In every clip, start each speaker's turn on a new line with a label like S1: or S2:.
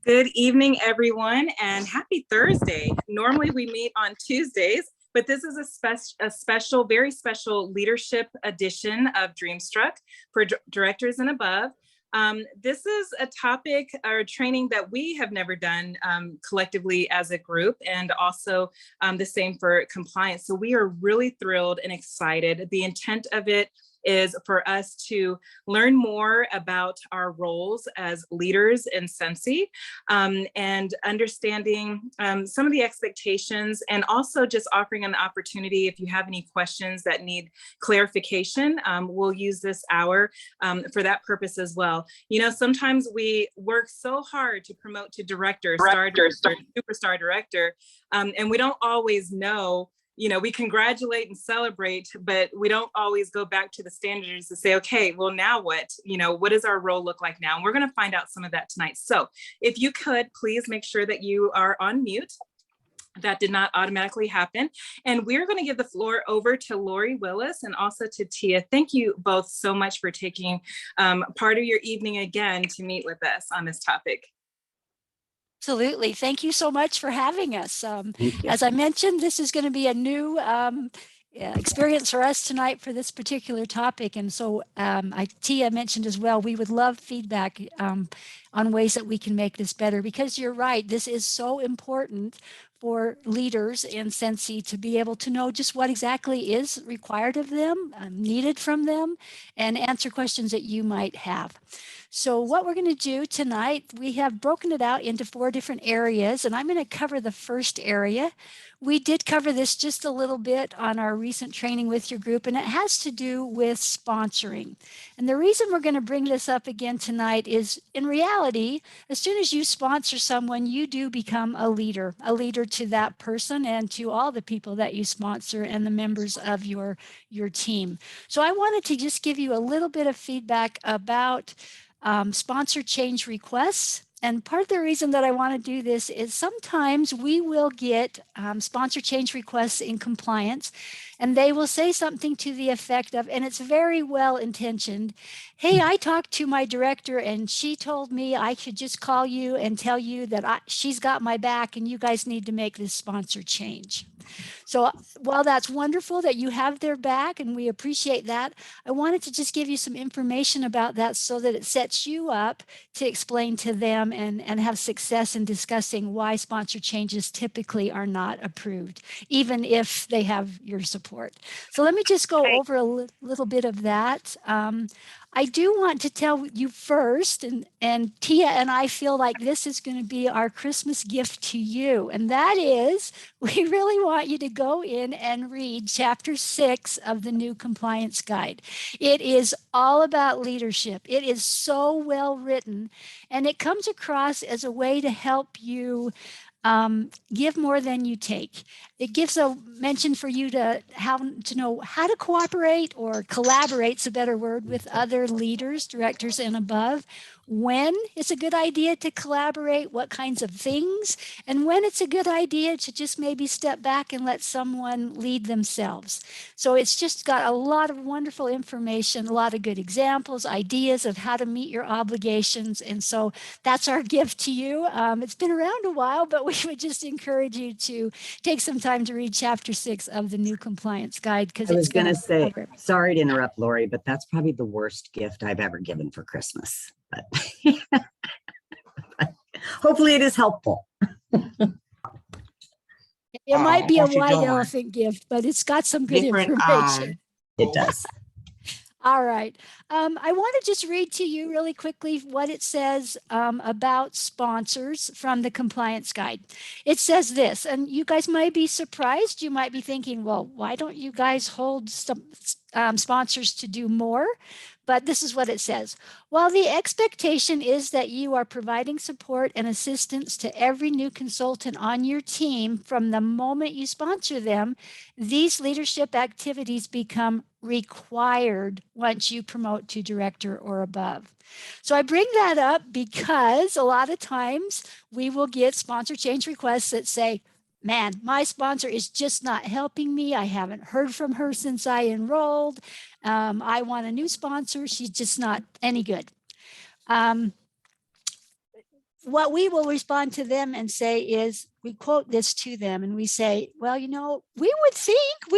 S1: Good evening, everyone, and happy Thursday. Normally we meet on Tuesdays, but this is a special, very special leadership edition of Dreamstruck for directors and above. This is a topic or training that we have never done collectively as a group, and also the same for compliance. So we are really thrilled and excited. The intent of it is for us to learn more about our roles as leaders in Sensi, and understanding some of the expectations, and also just offering an opportunity if you have any questions that need clarification. We'll use this hour for that purpose as well. You know, sometimes we work so hard to promote to director, superstar director, and we don't always know. You know, we congratulate and celebrate, but we don't always go back to the standards to say, okay, well, now what? You know, what does our role look like now? And we're going to find out some of that tonight. So if you could, please make sure that you are on mute. That did not automatically happen. And we're going to give the floor over to Lori Willis and also to Tia. Thank you both so much for taking part of your evening again to meet with us on this topic.
S2: Absolutely. Thank you so much for having us. As I mentioned, this is going to be a new experience for us tonight for this particular topic. And so Tia mentioned as well, we would love feedback on ways that we can make this better, because you're right, this is so important for leaders in Sensi to be able to know just what exactly is required of them, needed from them, and answer questions that you might have. So what we're going to do tonight, we have broken it out into 4 different areas, and I'm going to cover the first area. We did cover this just a little bit on our recent training with your group, and it has to do with sponsoring. And the reason we're going to bring this up again tonight is, in reality, as soon as you sponsor someone, you do become a leader to that person and to all the people that you sponsor and the members of your team. So I wanted to just give you a little bit of feedback about sponsor change requests. And part of the reason that I want to do this is sometimes we will get sponsor change requests in compliance, and they will say something to the effect of, and it's very well intentioned, hey, I talked to my director and she told me I should just call you and tell you that she's got my back and you guys need to make this sponsor change. So while that's wonderful that you have their back and we appreciate that, I wanted to just give you some information about that so that it sets you up to explain to them and have success in discussing why sponsor changes typically are not approved, even if they have your support. So let me just go over a little bit of that. I do want to tell you first, and Tia and I feel like this is going to be our Christmas gift to you, and that is, we really want you to go in and read Chapter 6 of the new Compliance Guide. It is all about leadership. It is so well written, and it comes across as a way to help you give more than you take. It gives a mention for you to know how to cooperate, or collaborate's a better word, with other leaders, directors, and above. When it's a good idea to collaborate, what kinds of things, and when it's a good idea to just maybe step back and let someone lead themselves. So it's just got a lot of wonderful information, a lot of good examples, ideas of how to meet your obligations. And so that's our gift to you. It's been around a while, but we would just encourage you to take some time to read Chapter 6 of the new Compliance Guide. Because
S3: I was going to say, sorry to interrupt, Lori, but that's probably the worst gift I've ever given for Christmas. But hopefully it is helpful.
S2: It might be a white elephant gift, but it's got some good information.
S3: It does.
S2: All right. I want to just read to you really quickly what it says about sponsors from the Compliance Guide. It says this, and you guys might be surprised. You might be thinking, well, why don't you guys hold some sponsors to do more? But this is what it says. While the expectation is that you are providing support and assistance to every new consultant on your team from the moment you sponsor them, these leadership activities become required once you promote to director or above. So I bring that up because a lot of times we will get sponsor change requests that say, man, my sponsor is just not helping me. I haven't heard from her since I enrolled. I want a new sponsor. She's just not any good. what we will respond to them and say is, we quote this to them and we say, well, you know, we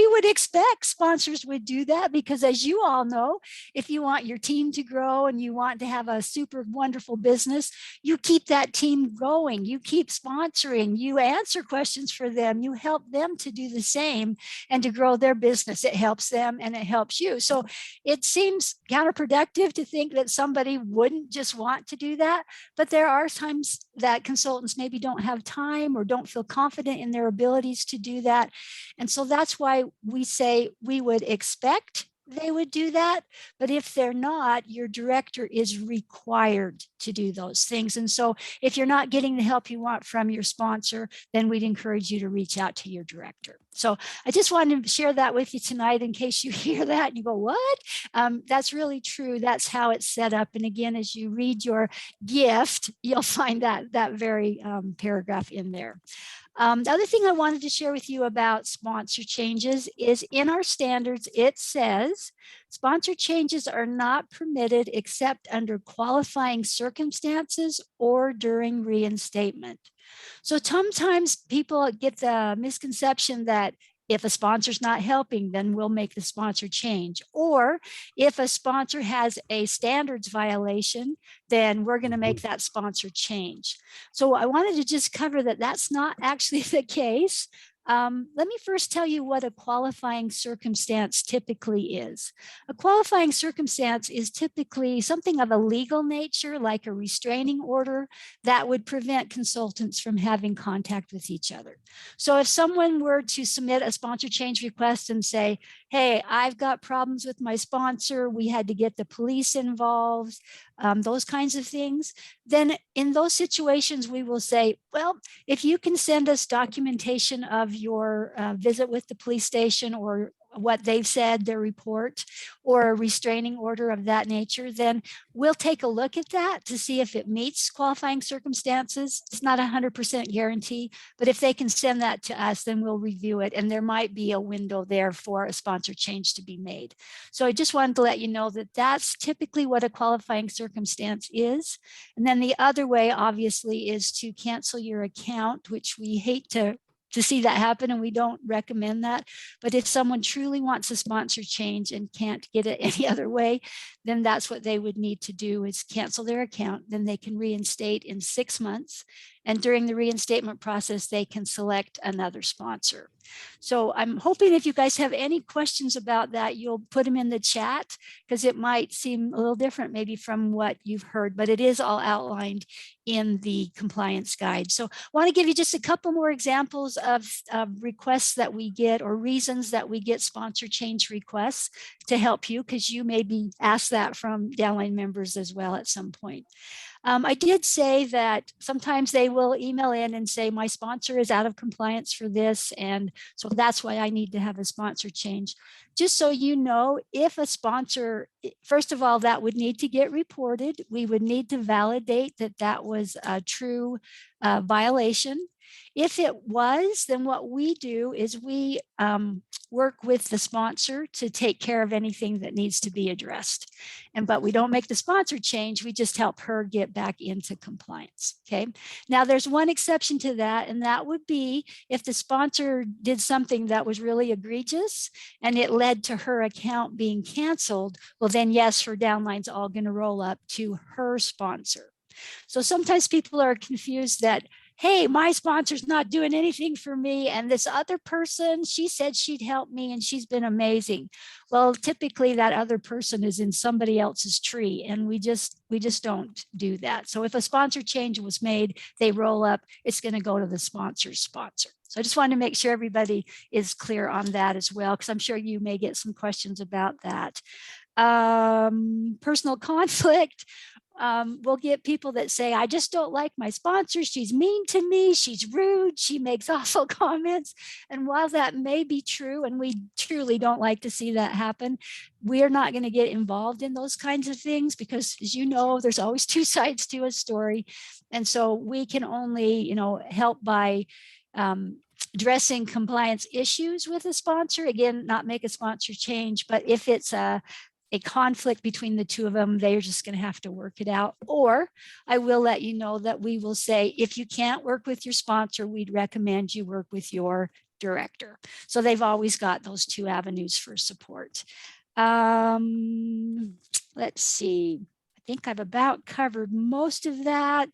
S2: would expect sponsors would do that, because as you all know, if you want your team to grow and you want to have a super wonderful business, you keep that team going, you keep sponsoring, you answer questions for them, you help them to do the same and to grow their business. It helps them and it helps you. So it seems counterproductive to think that somebody wouldn't just want to do that, but there are times that consultants maybe don't have time or don't feel confident in their abilities to do that. And so that's why we say we would expect they would do that. But if they're not, your director is required to do those things. And so if you're not getting the help you want from your sponsor, then we'd encourage you to reach out to your director. So I just wanted to share that with you tonight in case you hear that and you go, what? That's really true. That's how it's set up. And again, as you read your gift, you'll find that very paragraph in there. The other thing I wanted to share with you about sponsor changes is in our standards, it says sponsor changes are not permitted except under qualifying circumstances or during reinstatement. So sometimes people get the misconception that if a sponsor's not helping, then we'll make the sponsor change. Or if a sponsor has a standards violation, then we're going to make that sponsor change. So I wanted to just cover that that's not actually the case. Let me first tell you what a qualifying circumstance typically is. A qualifying circumstance is typically something of a legal nature, like a restraining order that would prevent consultants from having contact with each other. So if someone were to submit a sponsor change request and say, hey, I've got problems with my sponsor, we had to get the police involved, those kinds of things, then in those situations, we will say, well, if you can send us documentation of your visit with the police station or what they've said, their report, or a restraining order of that nature, then we'll take a look at that to see if it meets qualifying circumstances. It's not 100% guarantee, but if they can send that to us, then we'll review it. And there might be a window there for a sponsor change to be made. So I just wanted to let you know that that's typically what a qualifying circumstance is. And then the other way, obviously, is to cancel your account, which we hate to see that happen, and we don't recommend that. But if someone truly wants a sponsor change and can't get it any other way, then that's what they would need to do, is cancel their account. Then they can reinstate in 6 months. And during the reinstatement process, they can select another sponsor. So I'm hoping if you guys have any questions about that, you'll put them in the chat, because it might seem a little different maybe from what you've heard, but it is all outlined in the compliance guide. So I want to give you just a couple more examples of requests that we get, or reasons that we get sponsor change requests to help you, because you may be asked that from downline members as well at some point. I did say that sometimes they will email in and say, my sponsor is out of compliance for this, and so that's why I need to have a sponsor change. Just so you know, if a sponsor, first of all, that would need to get reported. We would need to validate that that was a true violation. If it was, then what we do is we work with the sponsor to take care of anything that needs to be addressed. But we don't make the sponsor change, we just help her get back into compliance, okay? Now there's one exception to that, and that would be if the sponsor did something that was really egregious and it led to her account being canceled, well then yes, her downline's all gonna roll up to her sponsor. So sometimes people are confused that, hey, my sponsor's not doing anything for me, and this other person, she said she'd help me and she's been amazing. Well, typically that other person is in somebody else's tree, and we just don't do that. So if a sponsor change was made, they roll up, it's going to go to the sponsor's sponsor. So I just wanted to make sure everybody is clear on that as well, because I'm sure you may get some questions about that. Personal conflict. We'll get people that say, I just don't like my sponsor. She's mean to me. She's rude. She makes awful comments. And while that may be true, and we truly don't like to see that happen, we're not going to get involved in those kinds of things, because as you know, there's always two sides to a story. And so we can only, help by addressing compliance issues with a sponsor. Again, not make a sponsor change, but if it's a a conflict between the two of them, they're just going to have to work it out. Or I will let you know that we will say, if you can't work with your sponsor, we'd recommend you work with your director. So they've always got those two avenues for support. Let's see. I think I've about covered most of that.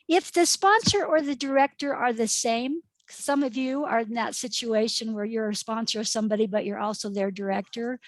S2: If the sponsor or the director are the same, some of you are in that situation where you're a sponsor of somebody, but you're also their director.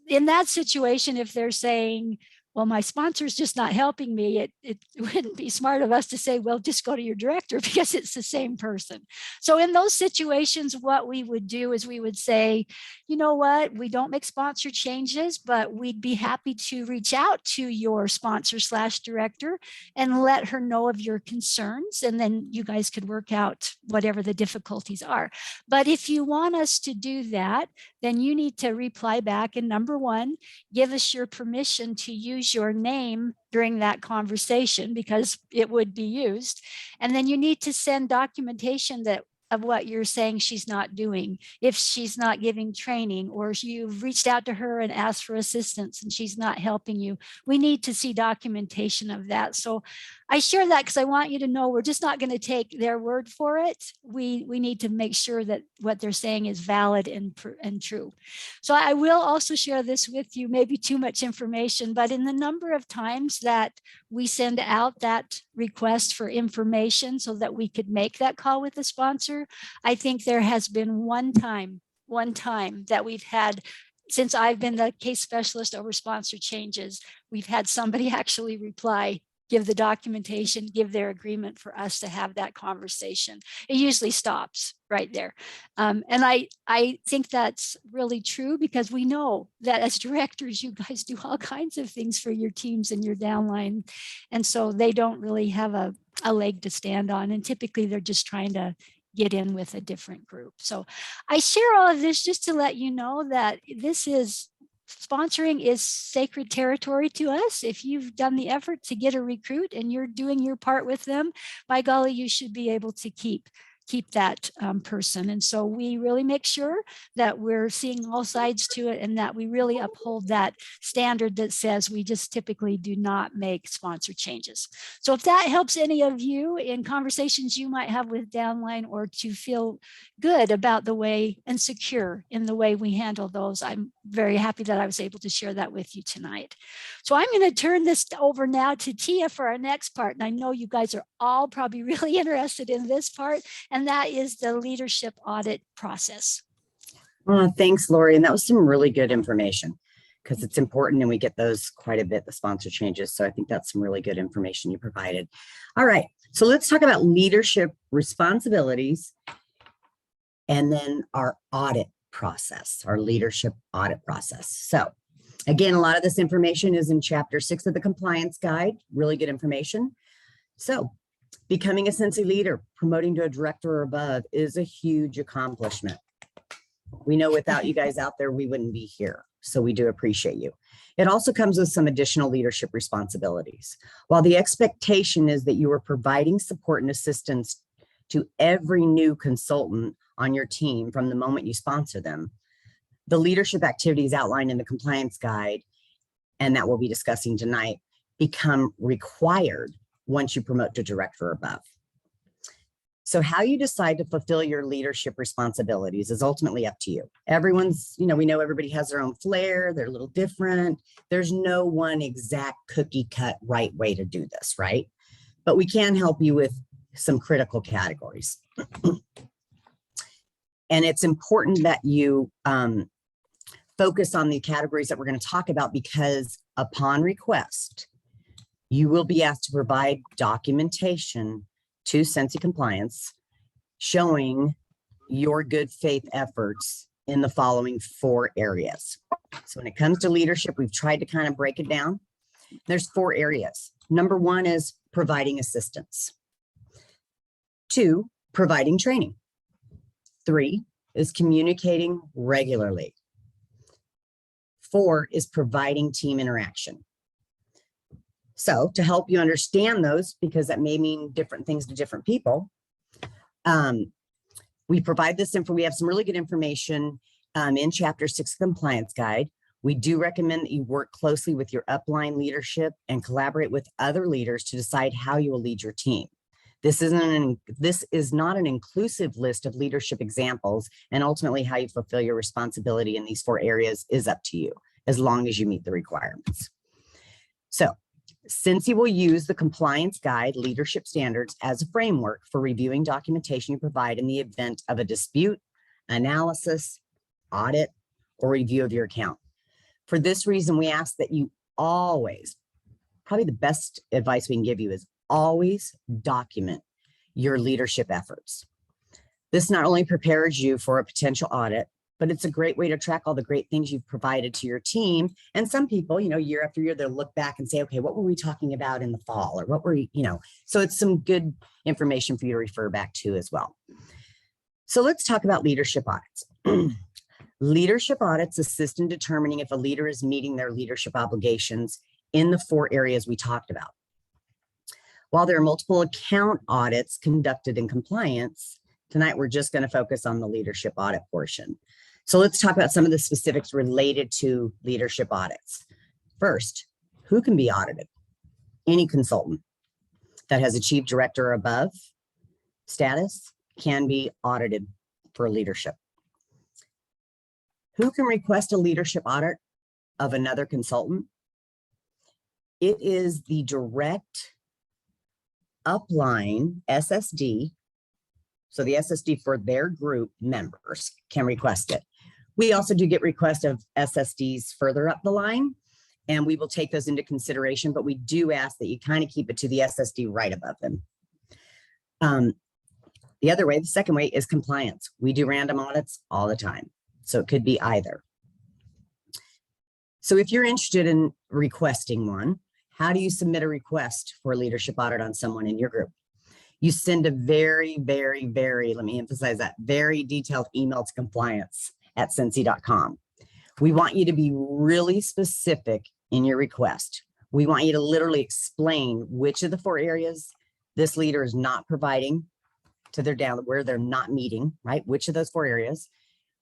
S2: In that situation, if they're saying, well, my sponsor is just not helping me, it wouldn't be smart of us to say, well, just go to your director because it's the same person. So in those situations, what we would do is we would say, you know what, we don't make sponsor changes, but we'd be happy to reach out to your sponsor / director and let her know of your concerns. And then you guys could work out whatever the difficulties are. But if you want us to do that, then you need to reply back. And number one, give us your permission to use your name during that conversation because it would be used. And then you need to send documentation of what you're saying she's not doing. If she's not giving training, or you've reached out to her and asked for assistance and she's not helping you, we need to see documentation of that. So I share that because I want you to know we're just not going to take their word for it. We need to make sure that what they're saying is valid and true. So I will also share this with you, maybe too much information, but in the number of times that we send out that request for information so that we could make that call with the sponsor, I think there has been one time that we've had, since I've been the case specialist over sponsor changes, we've had somebody actually reply, give the documentation, give their agreement for us to have that conversation. It usually stops right there. And I think that's really true because we know that as directors, you guys do all kinds of things for your teams and your downline. And so they don't really have a leg to stand on. And typically they're just trying to get in with a different group. So I share all of this just to let you know that sponsoring is sacred territory to us. If you've done the effort to get a recruit and you're doing your part with them, by golly, you should be able to keep that person. And so we really make sure that we're seeing all sides to it and that we really uphold that standard that says we just typically do not make sponsor changes. So if that helps any of you in conversations you might have with downline or to feel good about the way and secure in the way we handle those, I'm very happy that I was able to share that with you tonight. So I'm going to turn this over now to Tia for our next part. And I know you guys are all probably really interested in this part, and that is the leadership audit process.
S3: Thanks, Lori. And that was some really good information because it's important and we get those quite a bit, the sponsor changes. So I think that's some really good information you provided. All right, so let's talk about leadership responsibilities and then our audit process, our leadership audit process. So again, a lot of this information is in chapter 6 of the compliance guide, really good information. So becoming a Sensi leader, promoting to a director or above is a huge accomplishment. We know without you guys out there, we wouldn't be here. So we do appreciate you. It also comes with some additional leadership responsibilities. While the expectation is that you are providing support and assistance to every new consultant on your team from the moment you sponsor them, the leadership activities outlined in the compliance guide, and that we'll be discussing tonight, become required once you promote to director or above. So how you decide to fulfill your leadership responsibilities is ultimately up to you. Everyone's, we know everybody has their own flair, they're a little different. There's no one exact cookie cut right way to do this, right? But we can help you with some critical categories. And it's important that you focus on the categories that we're going to talk about because upon request, you will be asked to provide documentation to Sensi Compliance showing your good faith efforts in the following 4 areas. So when it comes to leadership, we've tried to kind of break it down. There's 4 areas. Number 1 is providing assistance. 2, providing training. 3 is communicating regularly. 4 is providing team interaction. So to help you understand those, because that may mean different things to different people, we provide this info. We have some really good information in chapter 6 compliance guide. We do recommend that you work closely with your upline leadership and collaborate with other leaders to decide how you will lead your team. This is not an inclusive list of leadership examples, and ultimately how you fulfill your responsibility in these 4 areas is up to you, as long as you meet the requirements. So, since you will use the compliance guide leadership standards as a framework for reviewing documentation you provide in the event of a dispute, analysis, audit, or review of your account. For this reason, we ask that you always, probably the best advice we can give you is always document your leadership efforts. This not only prepares you for a potential audit, but it's a great way to track all the great things you've provided to your team. And some people, year after year, they'll look back and say, okay, what were we talking about in the fall? Or what were, so it's some good information for you to refer back to as well. So let's talk about leadership audits. Leadership audits assist in determining if a leader is meeting their leadership obligations in the 4 areas we talked about. While there are multiple account audits conducted in compliance, tonight we're just going to focus on the leadership audit portion. So let's talk about some of the specifics related to leadership audits. First, who can be audited? Any consultant that has achieved director or above status can be audited for leadership. Who can request a leadership audit of another consultant? It is the direct upline SSD. So the SSD for their group members can request it. We also do get requests of SSDs further up the line, and we will take those into consideration, but we do ask that you kind of keep it to the SSD right above them. The second way is compliance. We do random audits all the time. So it could be either. So if you're interested in requesting one, how do you submit a request for a leadership audit on someone in your group? You send a very, very, very, let me emphasize that, very detailed email to compliance@Sensi.com. We want you to be really specific in your request. We want you to literally explain which of the 4 areas this leader is not providing to their down, where they're not meeting, right? Which of those 4 areas.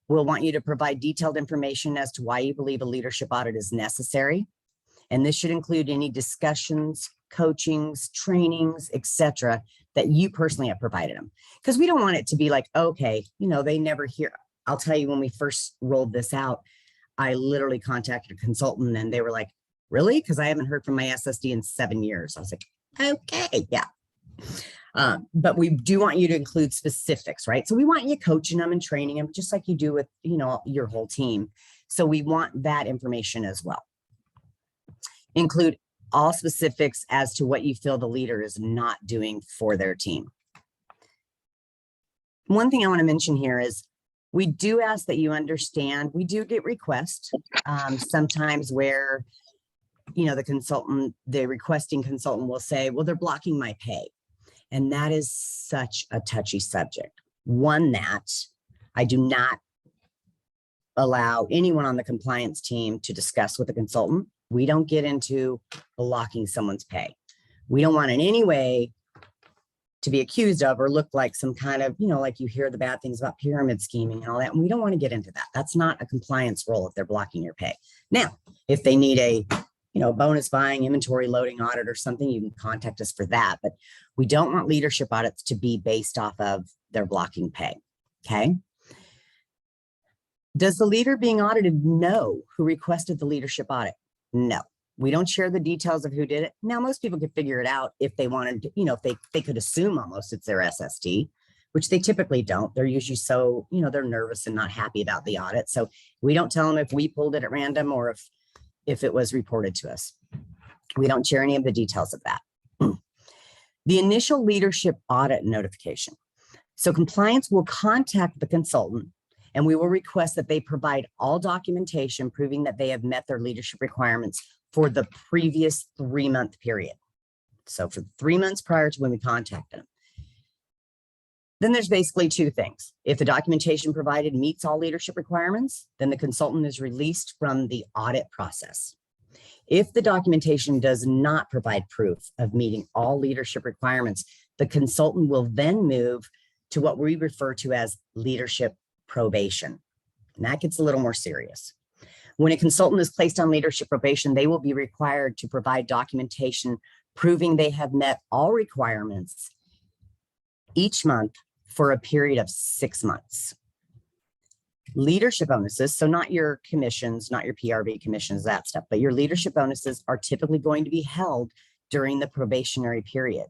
S3: We'll want you to provide detailed information as to why you believe a leadership audit is necessary. And this should include any discussions, coachings, trainings, etc., that you personally have provided them. Because we don't want it to be like, okay, they never hear. I'll tell you, when we first rolled this out, I literally contacted a consultant and they were like, really? Because I haven't heard from my SSD in 7 years. I was like, okay, yeah. But we do want you to include specifics, right? So we want you coaching them and training them just like you do with, your whole team. So we want that information as well. Include all specifics as to what you feel the leader is not doing for their team. One thing I want to mention here is we do ask that you understand, we do get requests sometimes where, the requesting consultant will say, well, they're blocking my pay. And that is such a touchy subject. One that I do not allow anyone on the compliance team to discuss with a consultant. We don't get into blocking someone's pay. We don't want in any way to be accused of or look like some kind of, like you hear the bad things about pyramid scheming and all that. And we don't want to get into that. That's not a compliance role if they're blocking your pay. Now, if they need a bonus buying, inventory loading audit or something, you can contact us for that. But we don't want leadership audits to be based off of their blocking pay, okay? Does the leader being audited know who requested the leadership audit? No, we don't share the details of who did it. Now, most people could figure it out if they wanted to, if they could assume almost it's their SSD, which they typically don't. They're usually so, they're nervous and not happy about the audit. So we don't tell them if we pulled it at random or if it was reported to us. We don't share any of the details of that. The initial leadership audit notification. So compliance will contact the consultant and we will request that they provide all documentation proving that they have met their leadership requirements for the previous 3-month period. So for 3 months prior to when we contacted them. Then there's basically 2 things. If the documentation provided meets all leadership requirements, then the consultant is released from the audit process. If the documentation does not provide proof of meeting all leadership requirements, the consultant will then move to what we refer to as leadership probation. And that gets a little more serious. When a consultant is placed on leadership probation, they will be required to provide documentation proving they have met all requirements each month for a period of 6 months. Leadership bonuses, so not your commissions, not your PRV commissions, that stuff, but your leadership bonuses are typically going to be held during the probationary period,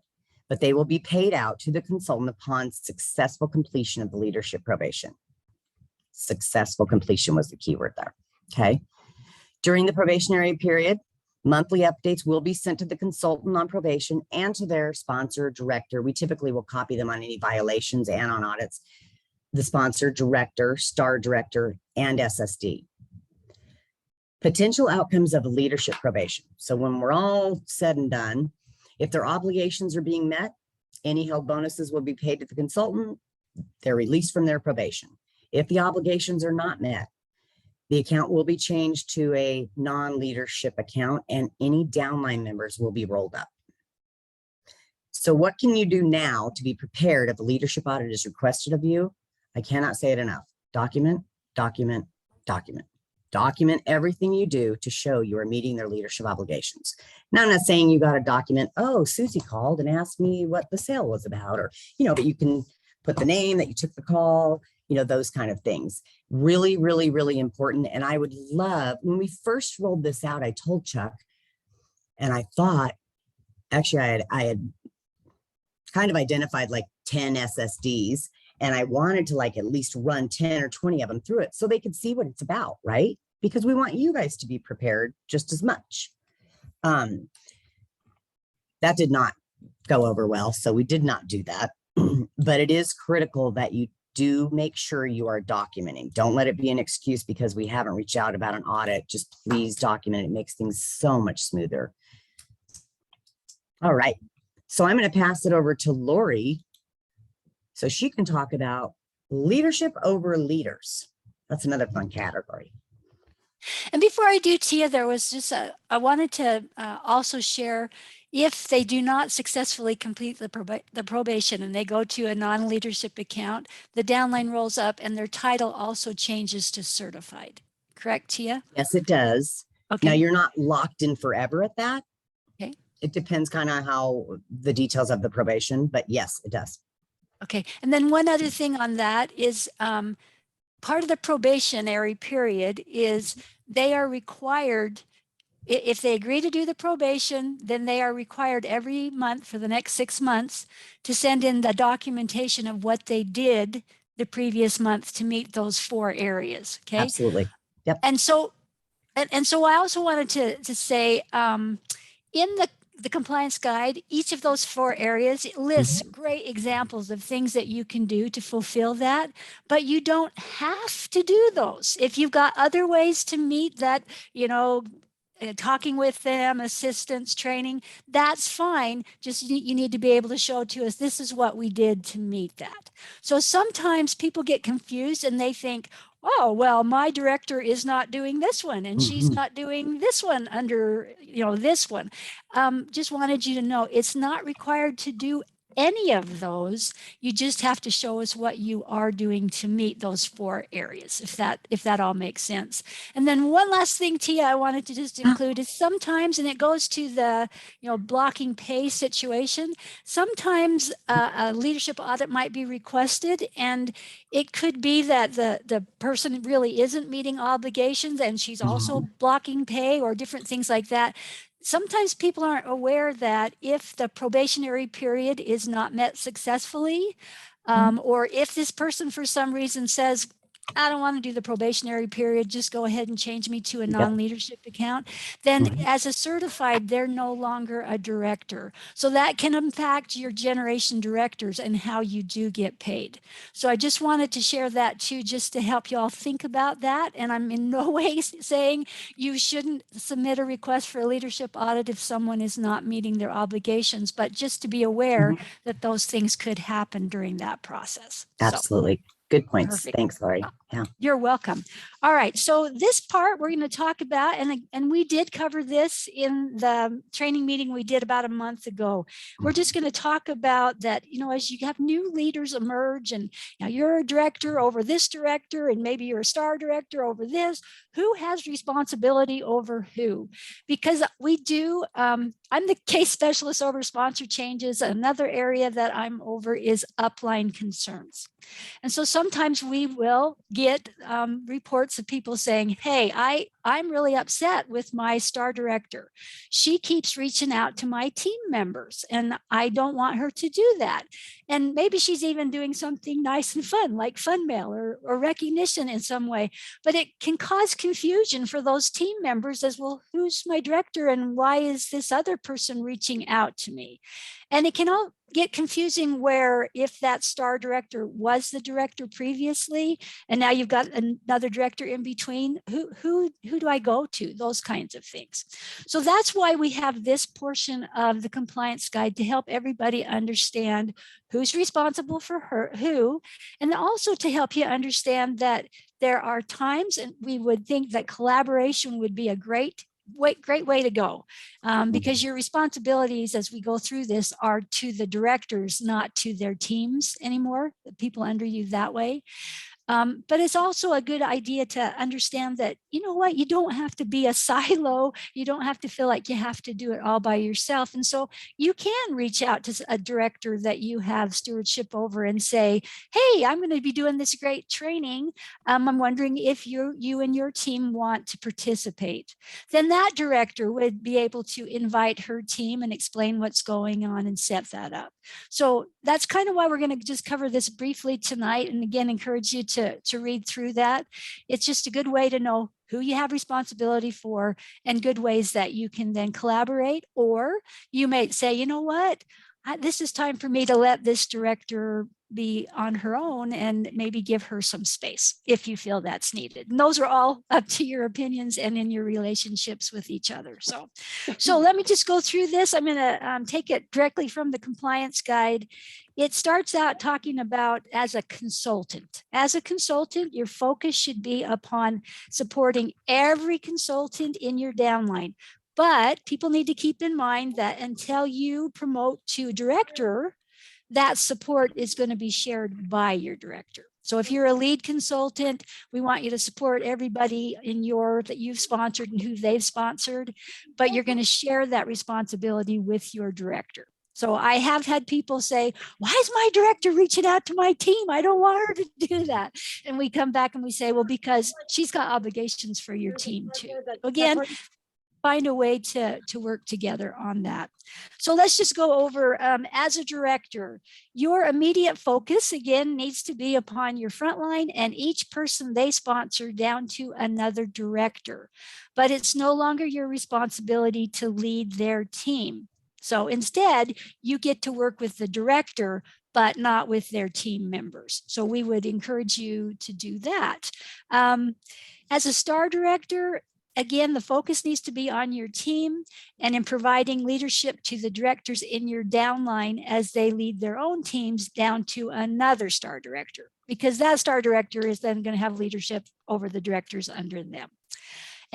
S3: but they will be paid out to the consultant upon successful completion of the leadership probation. Successful completion was the key word there. Okay. During the probationary period, monthly updates will be sent to the consultant on probation and to their sponsor director. We typically will copy them on any violations and on audits. The sponsor director, star director, and SSD. Potential outcomes of a leadership probation. So when we're all said and done, if their obligations are being met, any held bonuses will be paid to the consultant. They're released from their probation. If the obligations are not met, the account will be changed to a non-leadership account and any downline members will be rolled up. So what can you do now to be prepared if a leadership audit is requested of you? I cannot say it enough. Document, document, document. Document everything you do to show you are meeting their leadership obligations. Now, I'm not saying you got to document, oh, Susie called and asked me what the sale was about, or, but you can put the name that you took the call, those kind of things. Really, really, really important. And I would love, when we first rolled this out, I told Chuck, and I thought, actually, I had kind of identified like 10 SSDs. And I wanted to at least run 10 or 20 of them through it so they could see what it's about, right? Because we want you guys to be prepared just as much. That did not go over well, so we did not do that. But it is critical that you do make sure you are documenting. Don't let it be an excuse because we haven't reached out about an audit. Just please document it. It makes things so much smoother. All right, so I'm going to pass it over to Lori, so she can talk about leadership over leaders. That's another fun category.
S2: And before I do, Tia, there was just I wanted to also share, if they do not successfully complete the probation and they go to a non-leadership account, the downline rolls up and their title also changes to certified. Correct, Tia?
S3: Yes, it does. Okay. Now, you're not locked in forever at that.
S2: Okay.
S3: It depends kind of how the details of the probation, but yes, it does.
S2: Okay. And then one other thing on that is part of the probationary period is they are required, if they agree to do the probation, then they are required every month for the next 6 months to send in the documentation of what they did the previous month to meet those 4 areas. Okay.
S3: Absolutely. Yep.
S2: And so I also wanted to say in the compliance guide, each of those 4 areas, it lists great examples of things that you can do to fulfill that, but you don't have to do those. If you've got other ways to meet that, talking with them, assistance, training, that's fine. Just you need to be able to show to us, this is what we did to meet that. So sometimes people get confused and they think, oh, well, my director is not doing this one and she's not doing this one under, this one. Just wanted you to know it's not required to do any of those. You just have to show us what you are doing to meet those 4 areas, if that all makes sense. And then one last thing, Tia, I wanted to just include is sometimes, and it goes to the blocking pay situation, sometimes a leadership audit might be requested, and it could be that the person really isn't meeting obligations and she's also blocking pay or different things like that. Sometimes people aren't aware that if the probationary period is not met successfully, or if this person for some reason says, I don't want to do the probationary period, just go ahead and change me to a non-leadership account, then as a certified, they're no longer a director. So that can impact your generation directors and how you do get paid. So I just wanted to share that too, just to help you all think about that. And I'm in no way saying you shouldn't submit a request for a leadership audit if someone is not meeting their obligations, but just to be aware that those things could happen during that process.
S3: Absolutely. Good points.
S2: Perfect.
S3: Thanks, Lori. Yeah.
S2: You're welcome. All right. So this part we're going to talk about, and we did cover this in the training meeting we did about a month ago. We're just going to talk about that, as you have new leaders emerge and now you're a director over this director, and maybe you're a star director over this, who has responsibility over who? Because we do, I'm the case specialist over sponsor changes. Another area that I'm over is upline concerns. And so sometimes we will get reports of people saying, hey, I'm really upset with my star director. She keeps reaching out to my team members and I don't want her to do that. And maybe she's even doing something nice and fun, like fun mail or recognition in some way. But it can cause confusion for those team members as well, who's my director and why is this other person reaching out to me? And it can all get confusing where if that star director was the director previously, and now you've got another director in between, who do I go to? Those kinds of things. So that's why we have this portion of the compliance guide to help everybody understand who's responsible for who, and also to help you understand that there are times, and we would think that collaboration would be a great way to go, because your responsibilities as we go through this are to the directors, not to their teams anymore, the people under you that way. But it's also a good idea to understand that, you don't have to be a silo. You don't have to feel like you have to do it all by yourself. And so you can reach out to a director that you have stewardship over and say, hey, I'm going to be doing this great training. I'm wondering if you and your team want to participate. Then that director would be able to invite her team and explain what's going on and set that up. So that's kind of why we're going to just cover this briefly tonight. And again, encourage you to read through that. It's just a good way to know who you have responsibility for and good ways that you can then collaborate. Or you may say, you know what, this is time for me to let this director be on her own and maybe give her some space if you feel that's needed. And those are all up to your opinions and in your relationships with each other. So let me just go through this. I'm going to take it directly from the compliance guide. It starts out talking about as a consultant. As a consultant, your focus should be upon supporting every consultant in your downline. But people need to keep in mind that until you promote to director, that support is going to be shared by your director. So if you're a lead consultant, we want you to support everybody that you've sponsored and who they've sponsored, but you're going to share that responsibility with your director. So I have had people say, why is my director reaching out to my team? I don't want her to do that. And we come back and we say, well, because she's got obligations for your team too. Again, find a way to work together on that. So let's just go over, as a director, your immediate focus, again, needs to be upon your frontline and each person they sponsor down to another director. But it's no longer your responsibility to lead their team. So instead, you get to work with the director, but not with their team members. So we would encourage you to do that. As a star director, again, the focus needs to be on your team and in providing leadership to the directors in your downline as they lead their own teams down to another star director, because that star director is then going to have leadership over the directors under them.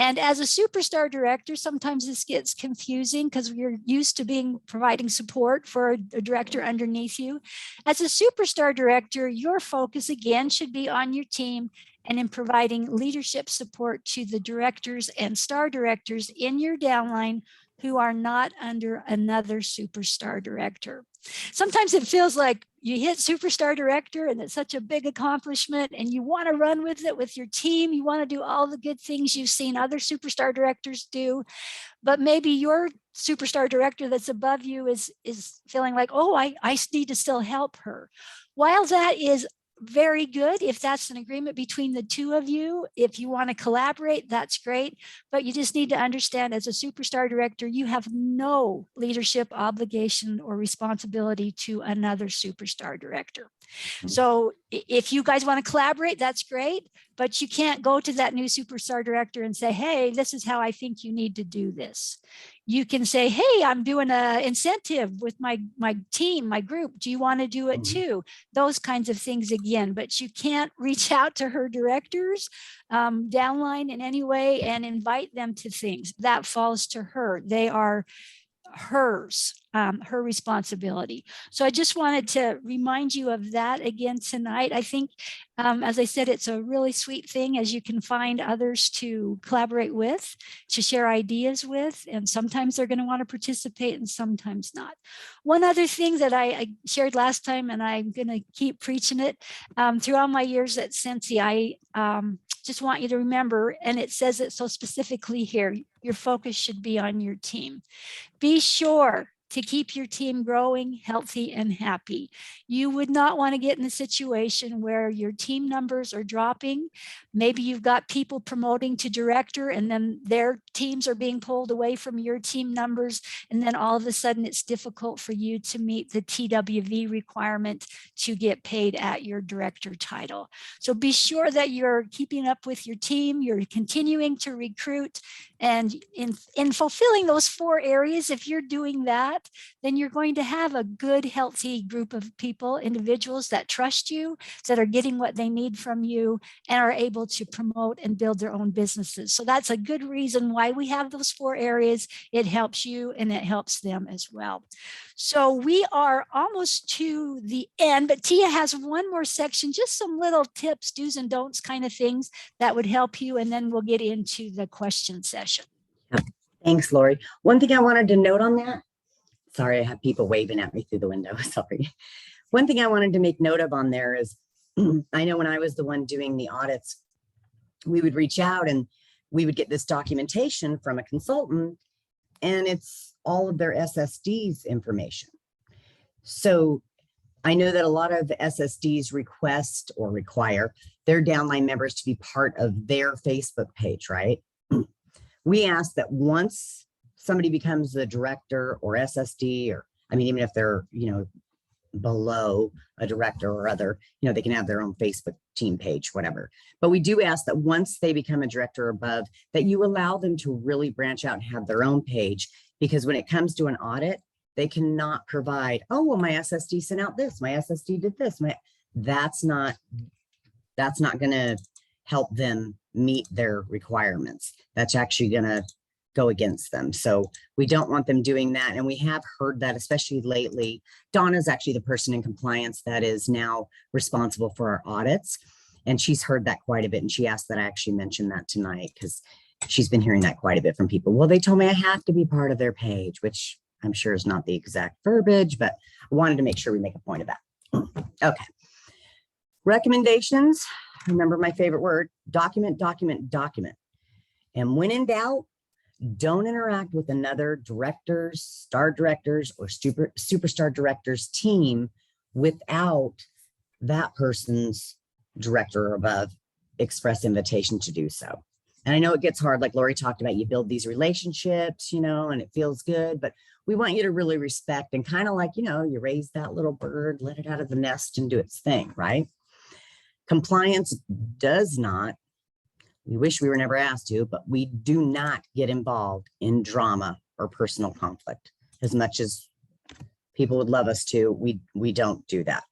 S2: And as a superstar director, sometimes this gets confusing because we're used to providing support for a director underneath you. As a superstar director, your focus again should be on your team and in providing leadership support to the directors and star directors in your downline who are not under another superstar director. Sometimes it feels like you hit superstar director and it's such a big accomplishment and you want to run with it with your team. You want to do all the good things you've seen other superstar directors do, but maybe your superstar director that's above you is feeling like, oh, I need to still help her. While that is very good, if that's an agreement between the two of you, if you want to collaborate, that's great. But you just need to understand, as a superstar director, you have no leadership obligation or responsibility to another superstar director. So if you guys want to collaborate, that's great, but you can't go to that new superstar director and say, hey, this is how I think you need to do this. You can say, hey, I'm doing an incentive with my team, my group. Do you want to do it too? Those kinds of things again, but you can't reach out to her directors downline in any way and invite them to things. That falls to her. They are hers, her responsibility. So I just wanted to remind you of that again tonight. I think, as I said, it's a really sweet thing as you can find others to collaborate with, to share ideas with, and sometimes they're going to want to participate and sometimes not. One other thing that I shared last time, and I'm going to keep preaching it throughout my years at Sensi, I just want you to remember, and it says it so specifically here, your focus should be on your team. Be sure to keep your team growing, healthy, and happy. You would not want to get in a situation where your team numbers are dropping. Maybe you've got people promoting to director and then their teams are being pulled away from your team numbers. And then all of a sudden it's difficult for you to meet the TWV requirement to get paid at your director title. So be sure that you're keeping up with your team, you're continuing to recruit, and in fulfilling those 4 areas, if you're doing that, then you're going to have a good, healthy group of people, individuals that trust you, that are getting what they need from you, and are able to promote and build their own businesses. So that's a good reason why we have those 4 areas. It helps you and it helps them as well. So we are almost to the end, but Tia has one more section, just some little tips, do's and don'ts kind of things that would help you. And then we'll get into the question session.
S3: Thanks, Lori. One thing I wanted to note on that, sorry, I have people waving at me through the window, sorry. One thing I wanted to make note of on there is, I know when I was the one doing the audits, we would reach out and we would get this documentation from a consultant, and it's all of their SSD's information. So I know that a lot of the SSDs request or require their downline members to be part of their Facebook page, right? We ask that once somebody becomes the director or SSD, or I mean, even if they're, below a director or other, they can have their own Facebook team page, whatever. But we do ask that once they become a director or above, that you allow them to really branch out and have their own page, because when it comes to an audit, they cannot provide, oh, well, my SSD sent out this, my SSD did this. That's not going to help them meet their requirements. That's actually going to go against them. So we don't want them doing that. And we have heard that, especially lately. Donna's actually the person in compliance that is now responsible for our audits. And she's heard that quite a bit. And she asked that I actually mention that tonight, because she's been hearing that quite a bit from people. Well, they told me I have to be part of their page, which I'm sure is not the exact verbiage, but I wanted to make sure we make a point of that. Okay. Recommendations. Remember my favorite word, document, document, document. And when in doubt, don't interact with another director's, star directors, or superstar directors team without that person's director or above express invitation to do so. And I know it gets hard, like Lori talked about, you build these relationships, and it feels good, but we want you to really respect and kind of like, you raise that little bird, let it out of the nest and do its thing, right? Compliance does not, we wish we were never asked to, but we do not get involved in drama or personal conflict. As much as people would love us to, we don't do that.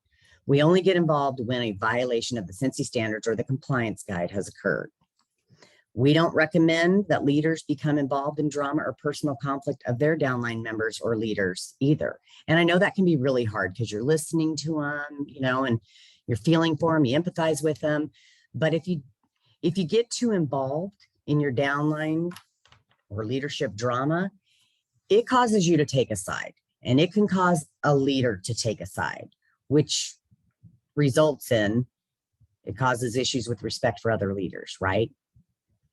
S3: We only get involved when a violation of the Sensi standards or the compliance guide has occurred. We don't recommend that leaders become involved in drama or personal conflict of their downline members or leaders either. And I know that can be really hard because you're listening to them, and you're feeling for them, you empathize with them. But if you get too involved in your downline or leadership drama, it causes you to take a side, and it can cause a leader to take a side, which results in, it causes issues with respect for other leaders, right?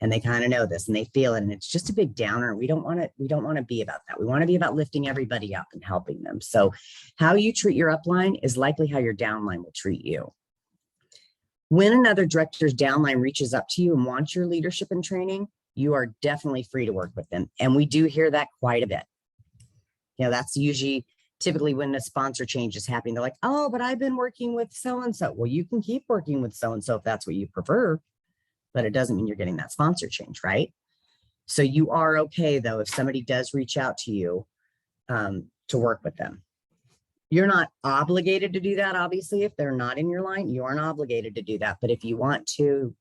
S3: And they kind of know this and they feel it, and it's just a big downer. We don't want to be about that. We want to be about lifting everybody up and helping them. So how you treat your upline is likely how your downline will treat you. When another director's downline reaches up to you and wants your leadership and training, you are definitely free to work with them. And we do hear that quite a bit. That's usually typically when a sponsor change is happening, they're like, oh, but I've been working with so-and-so. Well, you can keep working with so-and-so if that's what you prefer, but it doesn't mean you're getting that sponsor change, right? So you are okay though, if somebody does reach out to you to work with them. You're not obligated to do that. Obviously, if they're not in your line, you aren't obligated to do that. But if you want to,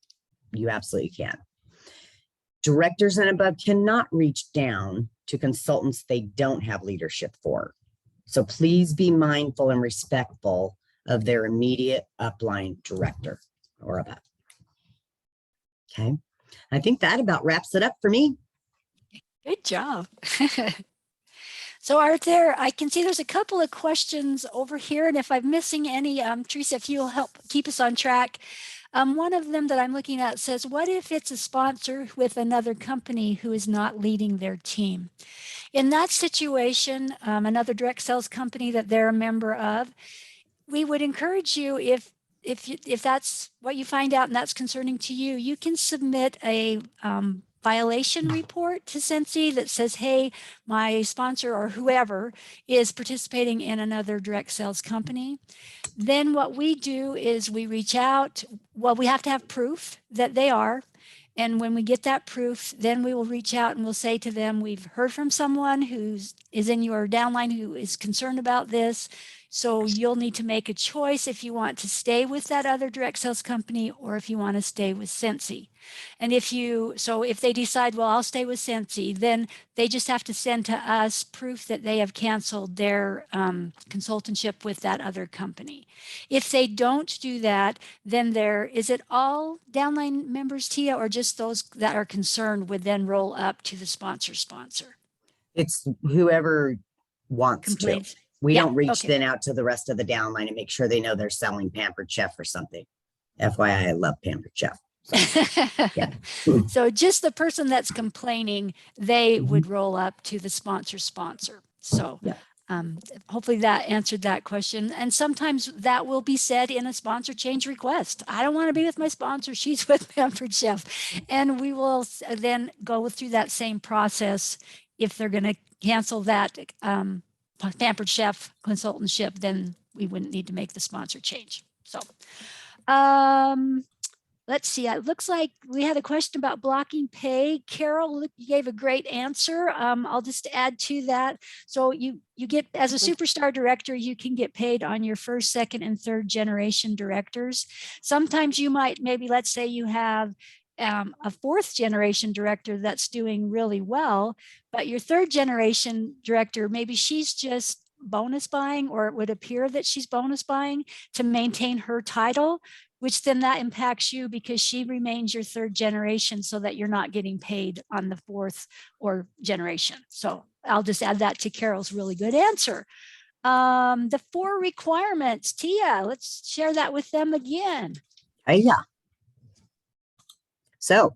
S3: you absolutely can. Directors and above cannot reach down to consultants they don't have leadership for. So please be mindful and respectful of their immediate upline director or above. Okay. I think that about wraps it up for me.
S2: Good job. So I can see there's a couple of questions over here, and if I'm missing any, Teresa, if you'll help keep us on track. One of them that I'm looking at says, what if it's a sponsor with another company who is not leading their team? In that situation, another direct sales company that they're a member of, we would encourage you, if that's what you find out and that's concerning to you, you can submit a violation report to Sensi that says, hey, my sponsor or whoever is participating in another direct sales company. Then what we do is we reach out. Well, we have to have proof that they are. And when we get that proof, then we will reach out and we'll say to them, we've heard from someone who is in your downline who is concerned about this. So you'll need to make a choice if you want to stay with that other direct sales company or if you want to stay with Sensi. And if they decide, well, I'll stay with Sensi, then they just have to send to us proof that they have canceled their consultantship with that other company. If they don't do that, then is it all downline members, Tia, or just those that are concerned would then roll up to the sponsor?
S3: It's whoever wants
S2: Complaints.
S3: to. We
S2: Yeah,
S3: don't reach
S2: okay.
S3: then out to the rest of the downline and make sure they know they're selling Pampered Chef or something. FYI, I love Pampered Chef. So, yeah.
S2: So just the person that's complaining, they would roll up to the sponsor. So
S3: Yeah.
S2: hopefully that answered that question. And sometimes that will be said in a sponsor change request. I don't want to be with my sponsor. She's with Pampered Chef. And we will then go through that same process. If they're going to cancel that Pampered Chef consultantship, then we wouldn't need to make the sponsor change. So let's see. It looks like we had a question about blocking pay. Carol, you gave a great answer. I'll just add to that. So you get, as a superstar director, you can get paid on your first, second, and third generation directors. Sometimes you might, maybe let's say you have a fourth generation director that's doing really well, but your third generation director, maybe she's just bonus buying, or it would appear that she's bonus buying to maintain her title, which then that impacts you because she remains your third generation so that you're not getting paid on the fourth or generation. So I'll just add that to Carol's really good answer. The 4 requirements, Tia, let's share that with them again.
S3: Yeah. So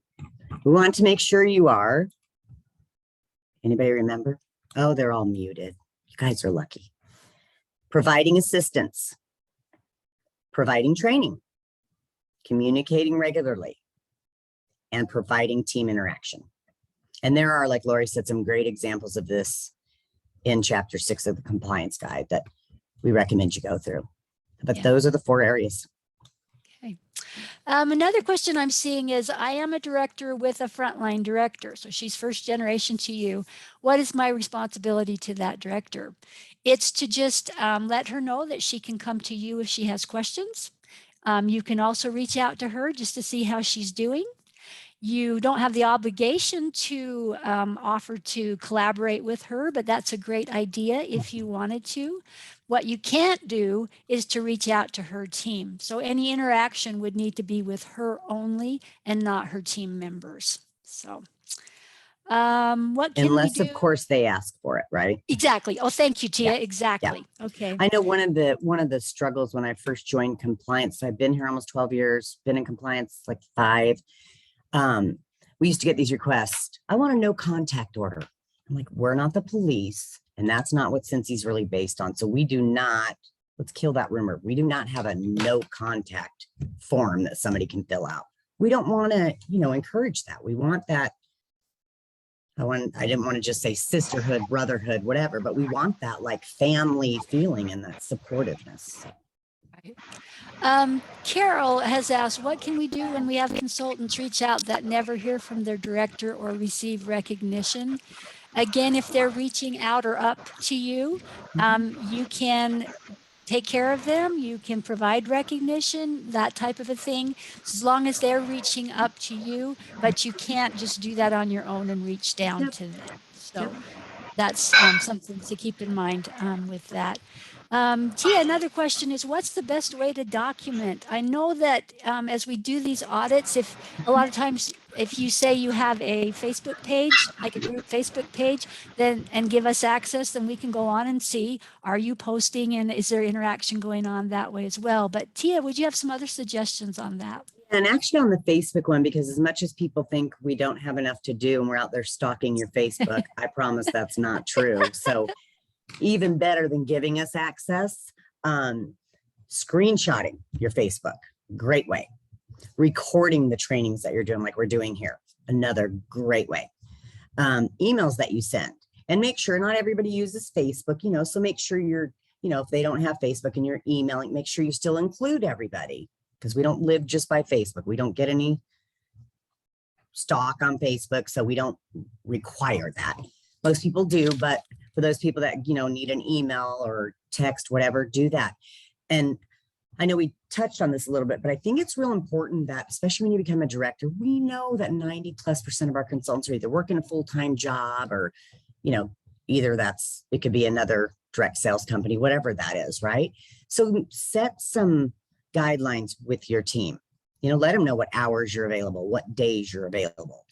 S3: we want to make sure you are. Anybody remember? Oh, they're all muted. You guys are lucky. Providing assistance, providing training, communicating regularly, and providing team interaction. And there are, like Lori said, some great examples of this in chapter 6 of the compliance guide that we recommend you go through. But those are the 4 areas.
S2: Okay. Another question I'm seeing is, I am a director with a frontline director. So she's first generation to you. What is my responsibility to that director? It's to just let her know that she can come to you if she has questions. You can also reach out to her just to see how she's doing. You don't have the obligation to offer to collaborate with her, but that's a great idea if you wanted to. What you can't do is to reach out to her team. So any interaction would need to be with her only and not her team members. So what can
S3: unless
S2: we do?
S3: Of course they ask for it, right?
S2: Exactly. Oh, thank you, Tia.
S3: Yeah.
S2: Exactly.
S3: Yeah.
S2: Okay.
S3: I know one of the struggles when I first joined compliance, so I've been here almost 12 years, been in compliance like 5. We used to get these requests. I want a no contact order. I'm like, we're not the police, and that's not what Sensi's really based on. So we do not, let's kill that rumor. We do not have a no contact form that somebody can fill out. We don't want to, encourage that. We want that I didn't want to just say sisterhood, brotherhood, whatever, but we want that like family feeling and that supportiveness.
S2: Carol has asked, what can we do when we have consultants reach out that never hear from their director or receive recognition? Again, if they're reaching out or up to you, you can take care of them. You can provide recognition, that type of a thing, as long as they're reaching up to you, but you can't just do that on your own and reach down to them. So that's something to keep in mind with that. Tia, another question is, what's the best way to document? I know that as we do these audits, if a lot of times, if you say you have a Facebook page, like a group Facebook page, then and give us access, then we can go on and see, are you posting and is there interaction going on that way as well? But Tia, would you have some other suggestions on that?
S3: And actually on the Facebook one, because as much as people think we don't have enough to do and we're out there stalking your Facebook, I promise that's not true. So even better than giving us access, screenshotting your Facebook, great way. Recording the trainings that you're doing like we're doing here, another great way. Emails that you send, and make sure not everybody uses Facebook, so make sure you're, if they don't have Facebook and you're emailing, make sure you still include everybody, because we don't live just by Facebook. We don't get any stock on Facebook, so we don't require that. Most people do, but for those people that, need an email or text, whatever, do that. And I know we touched on this a little bit, but I think it's real important that, especially when you become a director, we know that 90+% of our consultants are either working a full-time job or, either it could be another direct sales company, whatever that is, right? So set some guidelines with your team. Let them know what hours you're available, what days you're available.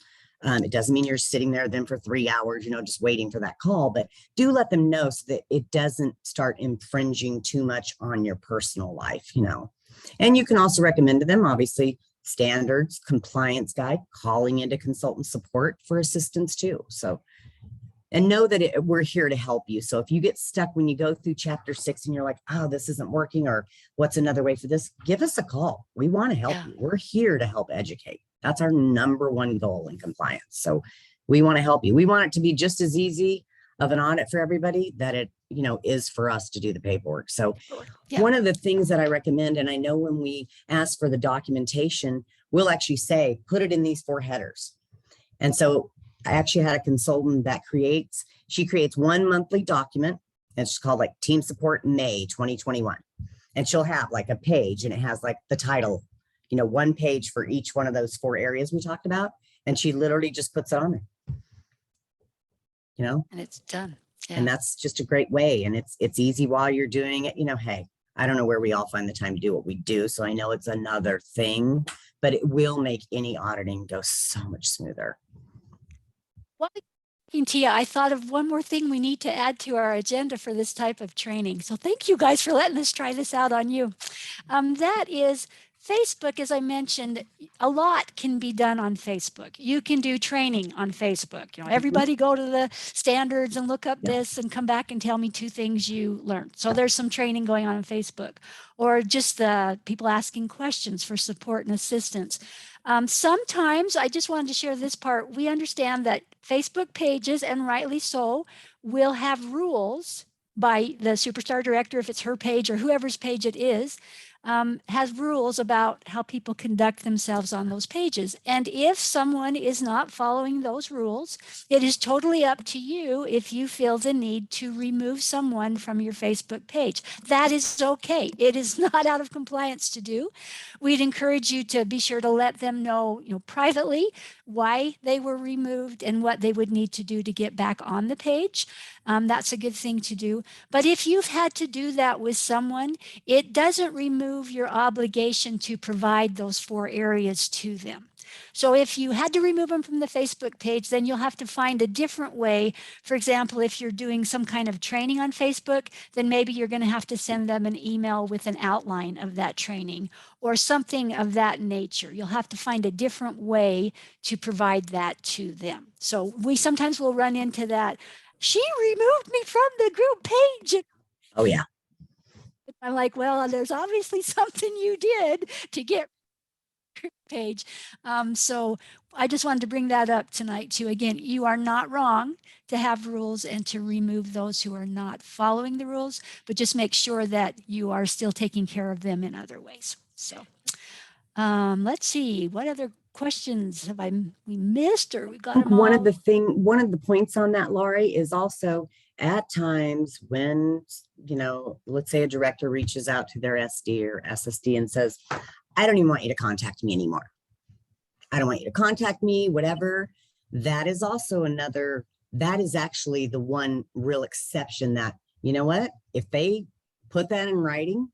S3: It doesn't mean you're sitting there then for 3 hours, just waiting for that call, but do let them know so that it doesn't start infringing too much on your personal life, And you can also recommend to them, obviously, standards, compliance guide, calling into consultant support for assistance too. So, and know that we're here to help you. So if you get stuck when you go through chapter 6 and you're like, oh, this isn't working, or what's another way for this, give us a call. We want to help you. We're here to help educate. That's our number one goal in compliance. So we want to help you. We want it to be just as easy of an audit for everybody that it, is for us to do the paperwork. So one of the things that I recommend, and I know when we ask for the documentation, we'll actually say, put it in these 4 headers. And so I actually had a consultant that creates one monthly document. And it's called like Team Support May 2021. And she'll have like a page and it has like the title, 1 page for each one of those 4 areas we talked about. And she literally just puts it on there,
S2: And it's done. Yeah.
S3: And that's just a great way. And it's easy while you're doing it. Hey, I don't know where we all find the time to do what we do. So I know it's another thing, but it will make any auditing go so much smoother.
S2: Well, Tia, I thought of one more thing we need to add to our agenda for this type of training. So thank you guys for letting us try this out on you. That is Facebook, as I mentioned, a lot can be done on Facebook. You can do training on Facebook. Everybody go to the standards and look up this and come back and tell me 2 things you learned. So there's some training going on Facebook, or just the people asking questions for support and assistance. Sometimes, I just wanted to share this part, we understand that Facebook pages, and rightly so, will have rules by the superstar director, if it's her page or whoever's page it is, has rules about how people conduct themselves on those pages. And if someone is not following those rules, it is totally up to you if you feel the need to remove someone from your Facebook page. That is okay. It is not out of compliance to do. We'd encourage you to be sure to let them know, privately why they were removed and what they would need to do to get back on the page. That's a good thing to do. But if you've had to do that with someone, it doesn't remove your obligation to provide those 4 areas to them. So if you had to remove them from the Facebook page, then you'll have to find a different way. For example, if you're doing some kind of training on Facebook, then maybe you're going to have to send them an email with an outline of that training or something of that nature. You'll have to find a different way to provide that to them. So we sometimes will run into that. She removed me from the group page.
S3: Oh, yeah.
S2: I'm like, well, there's obviously something you did to get. page. So I just wanted to bring that up tonight too. Again, you are not wrong to have rules and to remove those who are not following the rules, but just make sure that you are still taking care of them in other ways. So let's see, what other questions have we missed, or we got them all?
S3: One of the points on that, Laurie, is also at times when, let's say a director reaches out to their SD or SSD and says, I don't even want you to contact me anymore. I don't want you to contact me, whatever. That is also that is actually the one real exception that, you know what, if they put that in writing,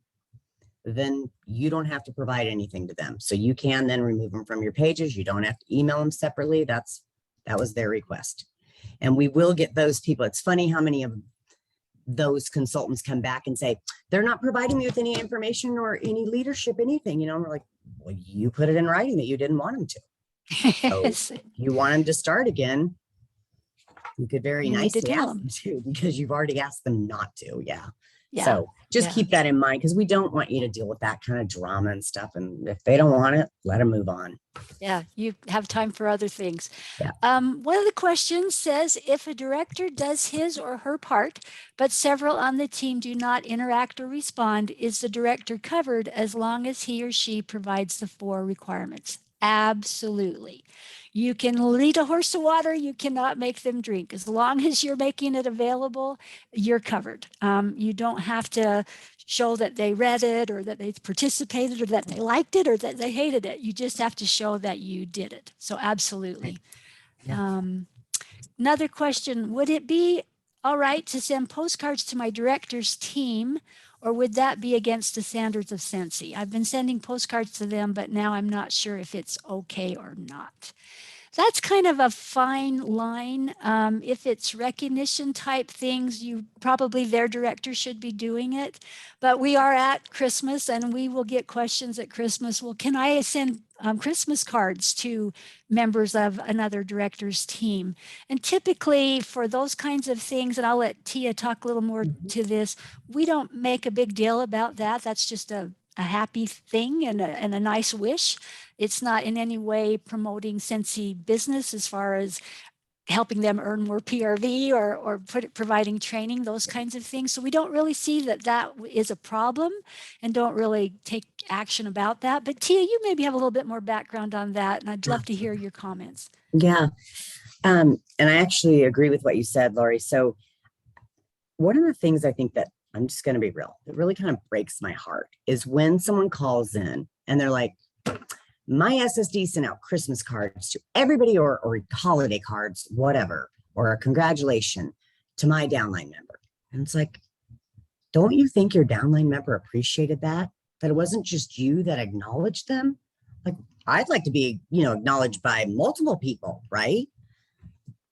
S3: then you don't have to provide anything to them. So you can then remove them from your pages. You don't have to email them separately. That was their request. And we will get those people. It's funny how many of those consultants come back and say, they're not providing me with any information or any leadership, anything, and we're like, well, you put it in writing that you didn't want them to. So if you want them to start again, you could very nicely ask them to, because you've already asked them not to. Yeah. So just keep that in mind, because we don't want you to deal with that kind of drama and stuff. And if they don't want it, let them move on.
S2: Yeah, you have time for other things.
S3: Yeah.
S2: One of the questions says, if a director does his or her part, but several on the team do not interact or respond, is the director covered as long as he or she provides the 4 requirements? Absolutely. You can lead a horse to water. You cannot make them drink. As long as you're making it available, you're covered. You don't have to show that they read it, or that they participated, or that they liked it, or that they hated it. You just have to show that you did it. So absolutely.
S3: Yeah.
S2: Another question, would it be all right to send postcards to my director's team, or would that be against the standards of Sensi? I've been sending postcards to them, but now I'm not sure if it's okay or not. That's kind of a fine line. If it's recognition type things, their director should be doing it. But we are at Christmas, and we will get questions at Christmas. Well, can I send Christmas cards to members of another director's team? And typically for those kinds of things, and I'll let Tia talk a little more to this, we don't make a big deal about that. That's just a happy thing and a nice wish. It's not in any way promoting Sensi business as far as helping them earn more PRV or providing training, those kinds of things. So we don't really see that is a problem, and don't really take action about that. But Tia, you maybe have a little bit more background on that, and I'd love to hear your comments.
S3: Yeah. And I actually agree with what you said, Laurie. So one of the things I think that, I'm just going to be real, it really kind of breaks my heart, is when someone calls in and they're like, my SSD sent out Christmas cards to everybody, or holiday cards, whatever, or a congratulation to my downline member. And it's like, don't you think your downline member appreciated that it wasn't just you that acknowledged them? Like, I'd like to be, acknowledged by multiple people, right?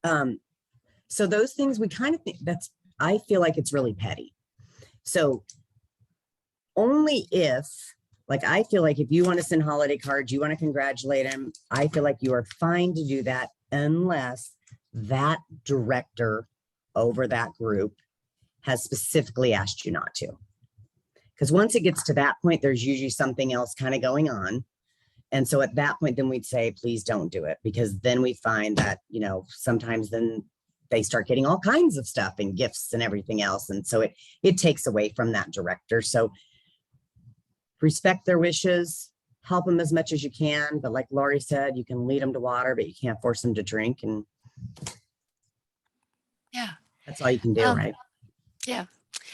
S3: So those things, we kind of think I feel like it's really petty. So only if, I feel like if you want to send holiday cards, you want to congratulate them, I feel like you are fine to do that, unless that director over that group has specifically asked you not to. Because once it gets to that point, there's usually something else kind of going on. And so at that point, then we'd say, please don't do it, because then we find that, sometimes then they start getting all kinds of stuff and gifts and everything else. And so it takes away from that director. So respect their wishes, help them as much as you can. But like Laurie said, you can lead them to water, but you can't force them to drink. And
S2: yeah,
S3: that's all you can do, right?
S2: Yeah.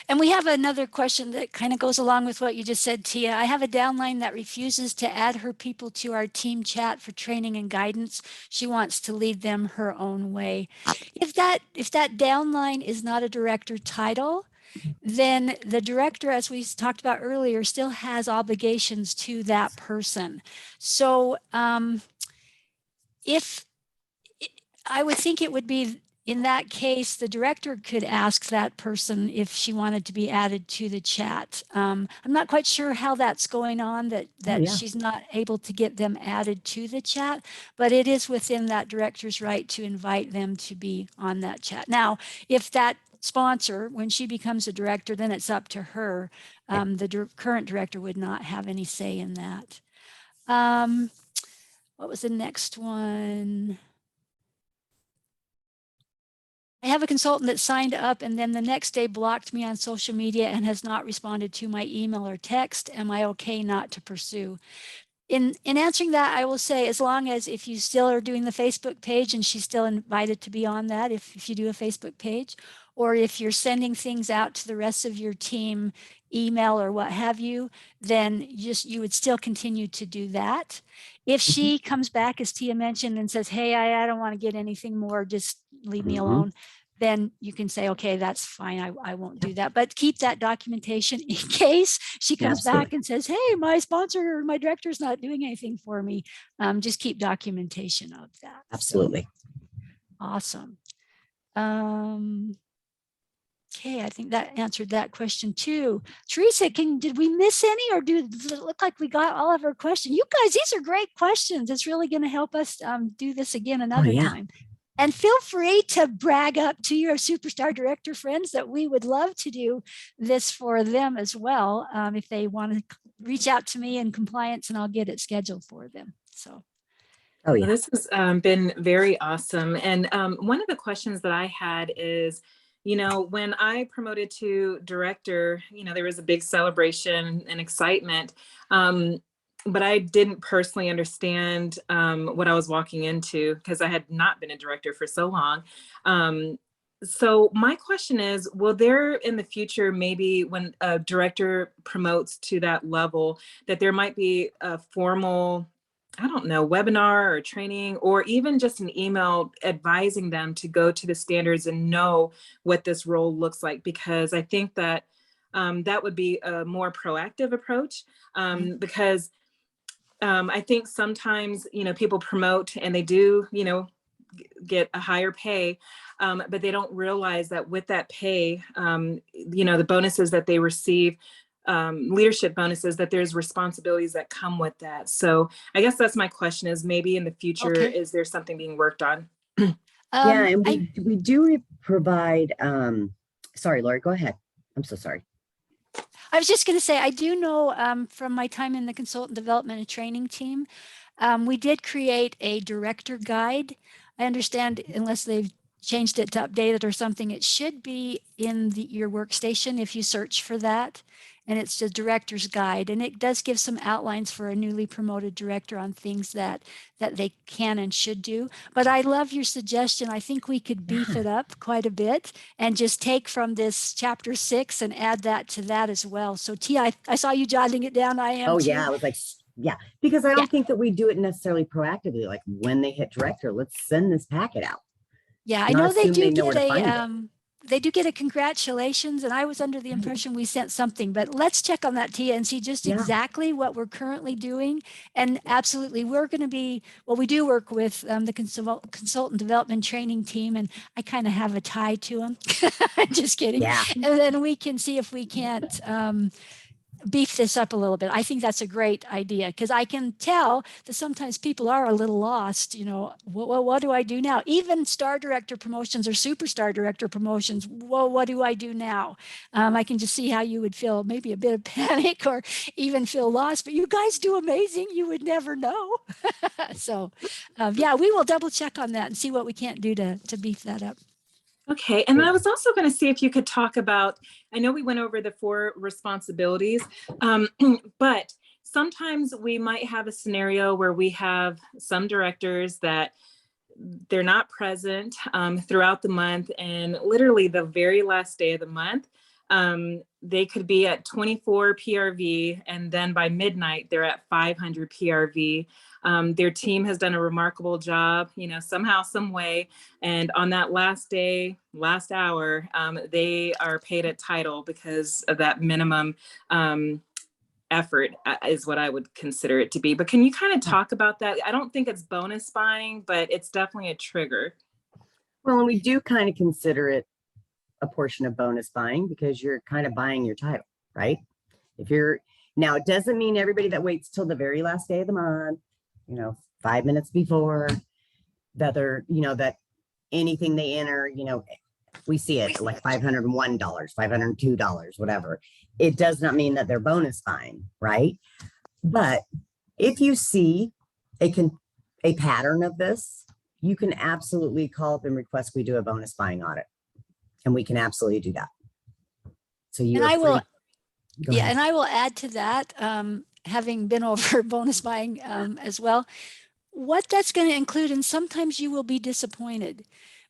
S2: And we have another question that kind of goes along with what you just said, Tia. I have a downline that refuses to add her people to our team chat for training and guidance. She wants to lead them her own way. If that downline is not a director title, then the director, as we talked about earlier, still has obligations to that person. So if I would think it would be, in that case, the director could ask that person if she wanted to be added to the chat. I'm not quite sure how that's going on, that she's not able to get them added to the chat, but it is within that director's right to invite them to be on that chat. Now, if that sponsor, when she becomes a director, then it's up to her. The current director would not have any say in that. What was the next one? I have a consultant that signed up and then the next day blocked me on social media and has not responded to my email or text. Am I okay not to pursue? In answering that, I will say, as long as if you still are doing the Facebook page and she's still invited to be on that, if you do a Facebook page, or if you're sending things out to the rest of your team, email or what have you, then you would still continue to do that. If she comes back, as Tia mentioned, and says, hey, I don't want to get anything more, just leave me alone, then you can say, okay, that's fine. I won't do that. But keep that documentation in case she comes back and says, hey, my sponsor or my director is not doing anything for me. Just keep documentation of that.
S3: Absolutely.
S2: So, awesome. Okay, I think that answered that question too. Teresa, did we miss any, or does it look like we got all of our questions? You guys, these are great questions. It's really going to help us do this again another time. And feel free to brag up to your superstar director friends that we would love to do this for them as well, if they want to reach out to me in compliance, and I'll get it scheduled for them. So.
S1: Oh, yeah. Well, this has been very awesome. And one of the questions that I had is, you know, when I promoted to director, you know, there was a big celebration and excitement, but I didn't personally understand what I was walking into because I had not been a director for so long. So my question is, will there in the future, maybe when a director promotes to that level, that there might be a formal, I don't know, webinar or training, or even just an email advising them to go to the standards and know what this role looks like? Because I think that that would be a more proactive approach, because I think sometimes, you know, people promote and they do, you know, get a higher pay, but they don't realize that with that pay, you know, the bonuses that they receive, leadership bonuses, that there's responsibilities that come with that. So I guess that's my question, is maybe in the future, is there something being worked on?
S3: Yeah, and we do provide, sorry, Lori, go ahead. I'm so sorry.
S2: I was just going to say, I do know from my time in the consultant development and training team, we did create a director guide. I understand, unless they've changed it to update it or something, it should be in your workstation if you search for that. And it's the director's guide, and it does give some outlines for a newly promoted director on things that they can and should do. But I love your suggestion. I think we could beef it up quite a bit and just take from this chapter 6 and add that to that as well. So Tia, I saw you jotting it down. I am too.
S3: Yeah, I was like, yeah, because I don't think that we do it necessarily proactively. Like when they hit director, let's send this packet out.
S2: Yeah, I know they do get they do get a congratulations, and I was under the impression we sent something, but let's check on that, Tia, and see just exactly what we're currently doing. And absolutely, we're going to be, well, we do work with the consultant development training team, and I kind of have a tie to them. Just kidding. Yeah. And then we can see if we can't beef this up a little bit. I think that's a great idea, because I can tell that sometimes people are a little lost. You know, what do I do now? Even star director promotions or superstar director promotions. Well, what do I do now? I can just see how you would feel maybe a bit of panic or even feel lost, but you guys do amazing. You would never know. So yeah, we will double check on that and see what we can't do to beef that up.
S1: Okay, and I was also going to see if you could talk about, I know we went over the 4 responsibilities, but sometimes we might have a scenario where we have some directors that they're not present throughout the month, and literally the very last day of the month, they could be at 24 PRV, and then by midnight, they're at 500 PRV. Their team has done a remarkable job, you know, somehow, some way. And on that last day, last hour, they are paid at title because of that minimum effort, is what I would consider it to be. But can you kind of talk about that? I don't think it's bonus buying, but it's definitely a trigger.
S3: Well, and we do kind of consider it a portion of bonus buying, because you're kind of buying your title, right? Now, it doesn't mean everybody that waits till the very last day of the month, you know, 5 minutes before, that they're, you know, that anything they enter, you know, we see it like $501, $502, whatever. It does not mean that they're bonus buying, right? But if you see a pattern of this, you can absolutely call up and request we do a bonus buying audit. And we can absolutely do that. So you
S2: And I will,
S3: Go
S2: yeah,
S3: ahead.
S2: and I will add to that, having been over bonus buying as well, what that's going to include, and sometimes you will be disappointed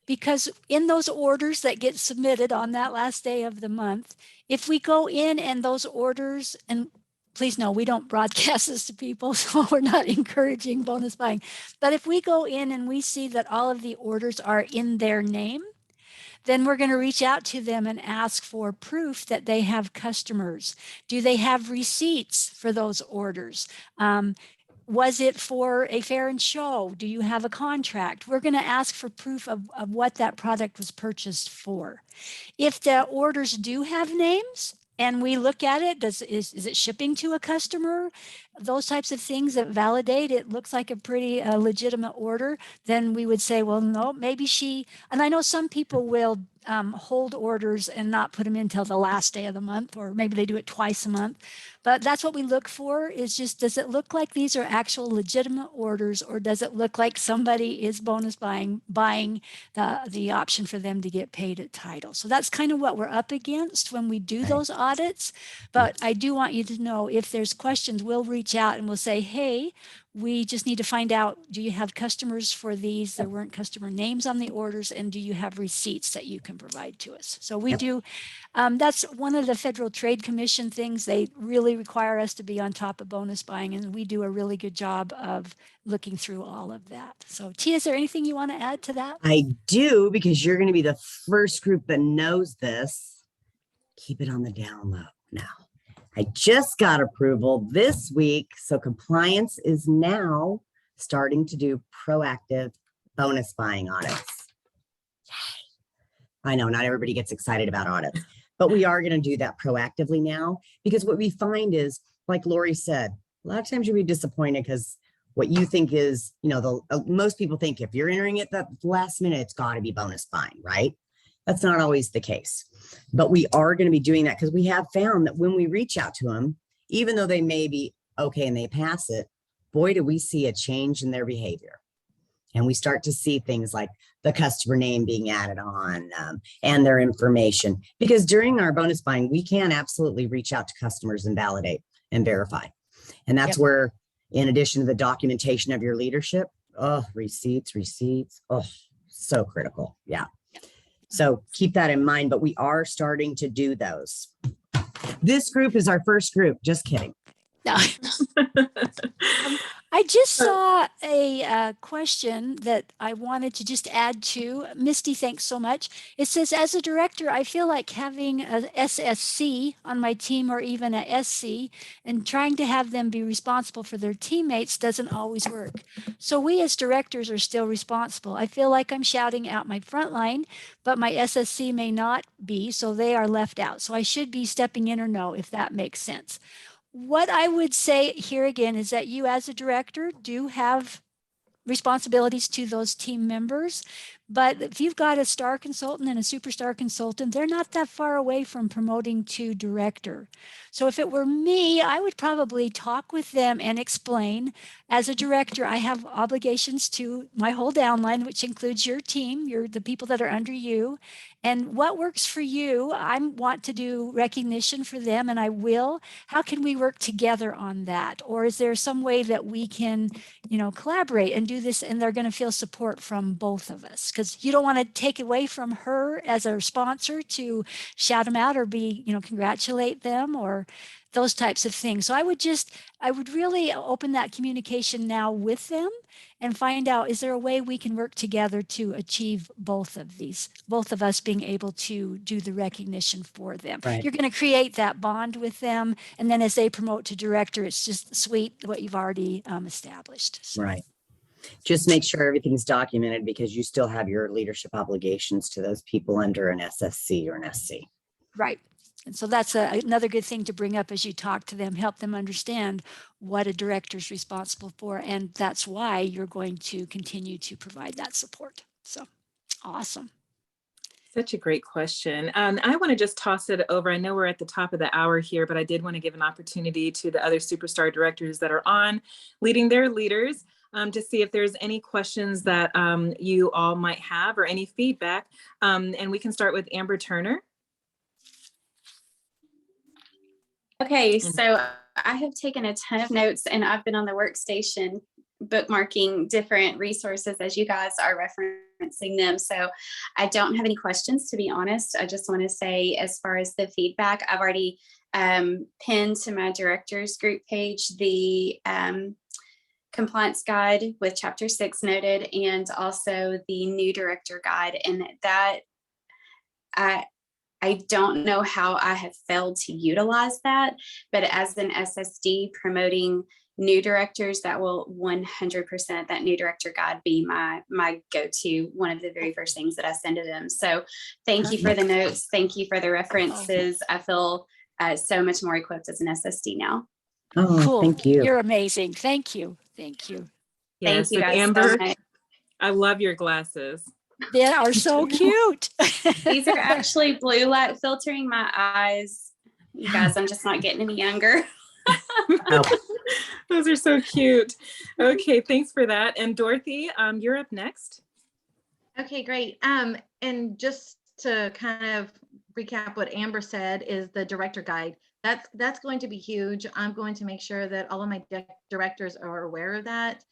S2: because in those orders that get submitted on that last day of the month, if we go in and those orders, and please know we don't broadcast this to people, so we're not encouraging bonus buying, but if we go in and we see that all of the orders are in their name, then we're going to reach out to them and ask for proof that they have customers. Do they have receipts for those orders? Was it for a fair and show? Do you have a contract? We're going to ask for proof of what that product was purchased for. If the orders do have names and we look at it, is it shipping to a customer? Those types of things that validate it looks like a pretty legitimate order, then we would say, well, no, maybe she, and I know some people will hold orders and not put them in till the last day of the month, or maybe they do it twice a month. But that's what we look for, is just, does it look like these are actual legitimate orders, or does it look like somebody is bonus buying the option for them to get paid at title? So that's kind of what we're up against when we do those audits. But I do want you to know, if there's questions, we'll reach out and we'll say, hey, we just need to find out, do you have customers for these? There weren't customer names on the orders, and do you have receipts that you can provide to us? So we do, that's one of the Federal Trade Commission things. They really require us to be on top of bonus buying, and we do a really good job of looking through all of that. So Tia, is there anything you want to add to that?
S3: I do, because you're going to be the first group that knows this. Keep it on the down low now. I just got approval this week, so compliance is now starting to do proactive bonus buying audits. Yay. I know not everybody gets excited about audits, but we are going to do that proactively now, because what we find is, like Lori said, a lot of times you'll be disappointed because what you think is, most people think if you're entering it that last minute, it's got to be bonus buying, right? That's not always the case, but we are going to be doing that, because we have found that when we reach out to them, even though they may be okay and they pass it, boy, do we see a change in their behavior. And we start to see things like the customer name being added on and their information, because during our bonus buying, we can absolutely reach out to customers and validate and verify. And that's where, in addition to the documentation of your leadership, receipts, so critical. Yeah. So keep that in mind, but we are starting to do those. This group is our first group. Just kidding.
S2: No. I just saw a question that I wanted to just add to. Misty, thanks so much. It says, as a director, I feel like having a SSC on my team, or even a SC, and trying to have them be responsible for their teammates doesn't always work. So we as directors are still responsible. I feel like I'm shouting out my frontline, but my SSC may not be, so they are left out. So I should be stepping in or no, if that makes sense. What I would say here again is that you as a director do have responsibilities to those team members. But if you've got a star consultant and a superstar consultant, they're not that far away from promoting to director. So if it were me, I would probably talk with them and explain, as a director, I have obligations to my whole downline, which includes your team, the people that are under you. And what works for you, I want to do recognition for them, and I will. How can we work together on that? Or is there some way that we can, collaborate and do this, and they're going to feel support from both of us? Because you don't want to take away from her as a sponsor to shout them out or congratulate them or those types of things. So I would really open that communication now with them and find out, is there a way we can work together to achieve both of us being able to do the recognition for them.
S3: Right.
S2: You're going to create that bond with them. And then as they promote to director, it's just sweet what you've already established. So.
S3: Right. Just make sure everything's documented, because you still have your leadership obligations to those people under an SSC or an SC.
S2: Right. And so that's another good thing to bring up as you talk to them, help them understand what a director is responsible for. And that's why you're going to continue to provide that support. So awesome.
S1: Such a great question. I want to just toss it over. I know we're at the top of the hour here, but I did want to give an opportunity to the other superstar directors that are on leading their leaders. to see if there's any questions that you all might have or any feedback. And we can start with Amber Turner.
S4: Okay, so I have taken a ton of notes and I've been on the workstation bookmarking different resources as you guys are referencing them. So I don't have any questions, to be honest. I just want to say, as far as the feedback, I've already pinned to my directors group page the compliance guide with chapter 6 noted, and also the new director guide. And that I don't know how I have failed to utilize that, but as an SSD promoting new directors, that will 100%, that new director guide, be my go-to, one of the very first things that I send to them. So thank you for the notes. Thank you for the references. I feel so much more equipped as an SSD now.
S3: Oh,
S2: Cool.
S3: thank you.
S2: You're amazing. Thank you. Thank you.
S1: Yes,
S4: Thank you
S1: and
S4: guys
S1: Amber,
S4: so much.
S1: I love your glasses.
S2: They are so cute.
S4: These are actually blue light filtering my eyes. You guys, I'm just not getting any younger.
S3: Oh,
S1: Those are so cute. Okay, thanks for that. And Dorothy, you're up next.
S5: Okay, great. And just to kind of recap what Amber said, is the director guide. That's going to be huge. I'm going to make sure that all of my directors are aware of that,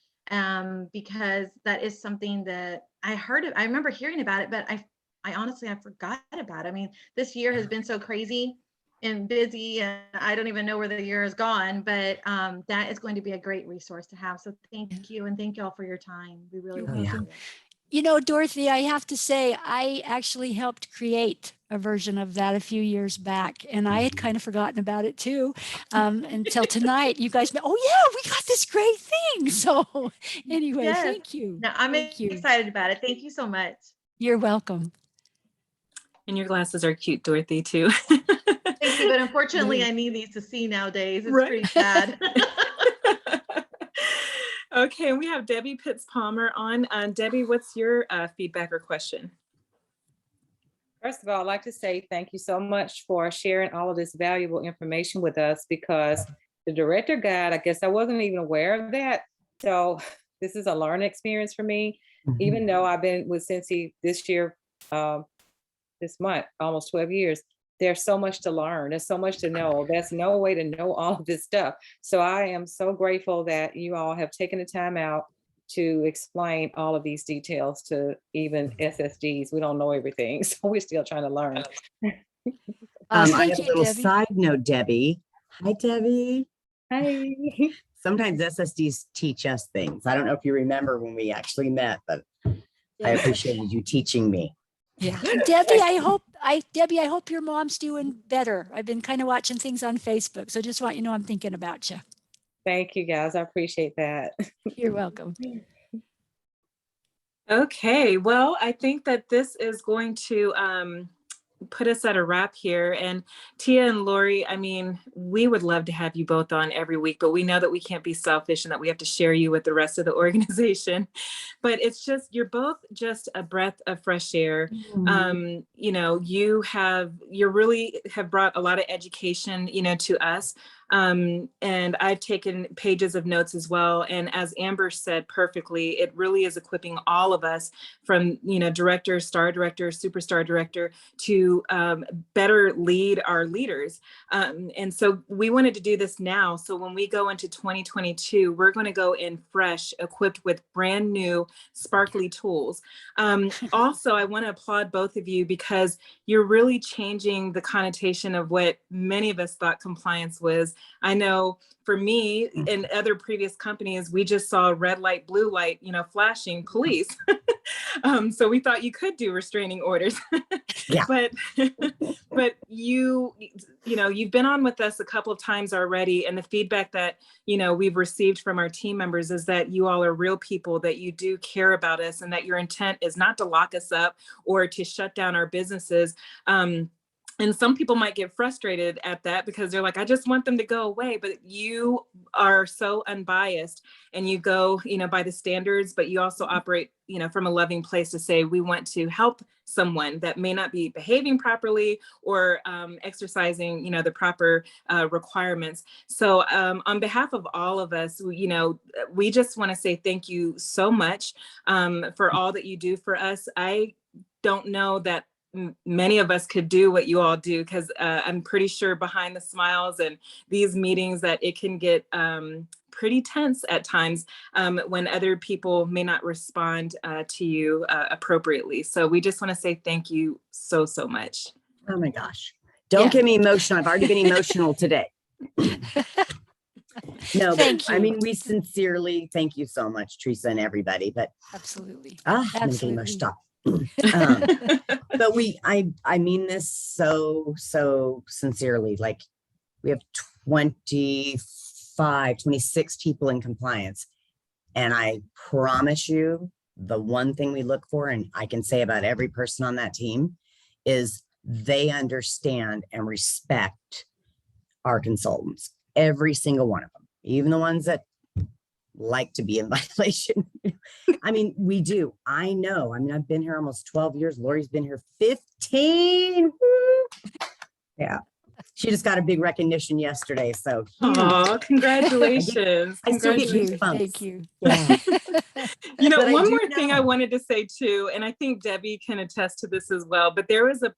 S5: because that is something that I remember hearing about it, but I honestly, I forgot about it. I mean, this year has been so crazy and busy, and I don't even know where the year has gone, but that is going to be a great resource to have. So thank you, and thank you all for your time. We really appreciate it.
S2: You know, Dorothy, I have to say, I actually helped create a version of that a few years back, and I had kind of forgotten about it too, until tonight. You guys, oh yeah, we got this great thing. So anyway,
S5: Yes.
S2: thank you.
S5: No, I'm
S2: Thank you.
S5: excited about it. Thank you so much.
S2: You're welcome.
S1: And your glasses are cute, Dorothy, too.
S5: Thank you, but unfortunately, I need these to see nowadays. It's pretty sad.
S1: Okay, and we have Debbie Pitts Palmer on. Debbie, what's your feedback or question?
S6: First of all, I'd like to say thank you so much for sharing all of this valuable information with us, because the director guide, I guess I wasn't even aware of that. So this is a learning experience for me, even though I've been with Cincy this year, this month, almost 12 years. There's so much to learn. There's so much to know. There's no way to know all of this stuff. So I am so grateful that you all have taken the time out to explain all of these details to even SSDs. We don't know everything, so we're still trying to learn.
S3: I
S2: Thank
S3: have a
S2: you,
S3: little
S2: Debbie.
S3: side note, Debbie. Hi, Debbie.
S6: Hey.
S3: Sometimes SSDs teach us things. I don't know if you remember when we actually met, but I appreciated you teaching me.
S2: Yeah, Debbie, I hope your mom's doing better. I've been kind of watching things on Facebook, so just want you to know I'm thinking about you.
S6: Thank you, guys. I appreciate that.
S2: You're welcome.
S1: Okay, well, I think that this is going to put us at a wrap here. And Tia and Lori, I mean, we would love to have you both on every week, but we know that we can't be selfish and that we have to share you with the rest of the organization. But it's just, you're both just a breath of fresh air. You know, you really have brought a lot of education, you know, to us. And I've taken pages of notes as well. And as Amber said perfectly, it really is equipping all of us from, you know, director, star director, superstar director to better lead our leaders. And so we wanted to do this now. So when we go into 2022, we're going to go in fresh, equipped with brand new, sparkly tools. Also, I want to applaud both of you, because you're really changing the connotation of what many of us thought compliance was. I know for me, in other previous companies, we just saw red light, blue light, you know, flashing police. So we thought you could do restraining orders.
S3: Yeah.
S1: But you know, you've been on with us a couple of times already, and the feedback that, you know, we've received from our team members is that you all are real people, that you do care about us, and that your intent is not to lock us up or to shut down our businesses. And some people might get frustrated at that because they're like, I just want them to go away. But you are so unbiased and you go, by the standards, but you also operate, from a loving place to say, we want to help someone that may not be behaving properly or exercising, the proper requirements. So on behalf of all of us, we just want to say thank you so much for all that you do for us. I don't know that many of us could do what you all do, because I'm pretty sure behind the smiles and these meetings that it can get pretty tense at times when other people may not respond to you appropriately. So we just want to say thank you so, so much.
S3: Oh my gosh. Don't get me emotional. I've already been emotional today. No,
S2: Thank you.
S3: I mean, we sincerely thank you so much, Teresa, and everybody, but
S2: Absolutely.
S3: I'm gonna get
S2: Absolutely.
S3: emotional. Stop. But I mean this so sincerely. Like, we have 26 people in compliance, and I promise you, the one thing we look for, and I can say about every person on that team, is they understand and respect our consultants, every single one of them, even the ones that like to be in violation. I mean, we do. I know. I mean, I've been here almost 12 years. Lori's been here 15. Woo. Yeah. She just got a big recognition yesterday. So
S1: Oh, congratulations.
S3: I still get
S2: Thank you.
S3: goosebumps.
S2: Thank you.
S3: Yeah. But I
S1: One
S3: do
S1: more thing I
S3: know.
S1: wanted to say too, and I think Debbie can attest to this as well, but there was a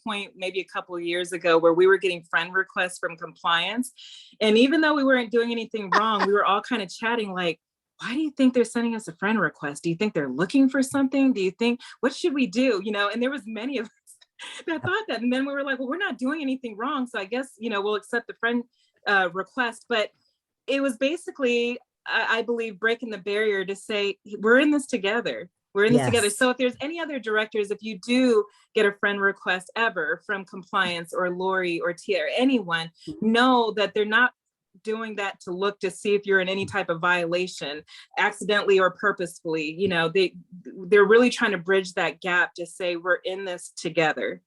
S1: point maybe a couple of years ago where we were getting friend requests from compliance. And even though we weren't doing anything wrong, we were all kind of chatting like, why do you think they're sending us a friend request? Do you think they're looking for something? Do you think, what should we do? And there was many of us that thought that. And then we were like, well, we're not doing anything wrong. So I guess, we'll accept the friend request. But it was basically, I believe, breaking the barrier to say, we're in this together. We're in this together.
S3: Yes.
S1: So if there's any other directors, if you do get a friend request ever from compliance or Lori or Tia or anyone, know that they're not doing that to look to see if you're in any type of violation, accidentally or purposefully. They're really trying to bridge that gap to say we're in this together.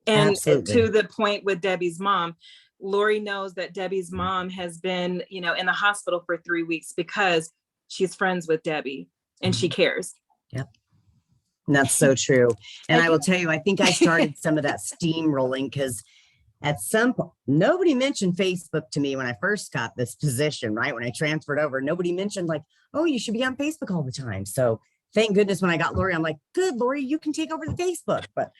S1: And
S3: Absolutely.
S1: to the point with Debbie's mom, Lori knows that Debbie's mom has been, in the hospital for 3 weeks because she's friends with Debbie and she cares.
S3: Yep. And that's so true. And I will tell you, I think I started some of that steamrolling because at some point, nobody mentioned Facebook to me when I first got this position, right? When I transferred over, nobody mentioned like, oh, you should be on Facebook all the time. So thank goodness when I got Lori, I'm like, good, Lori, you can take over the Facebook. But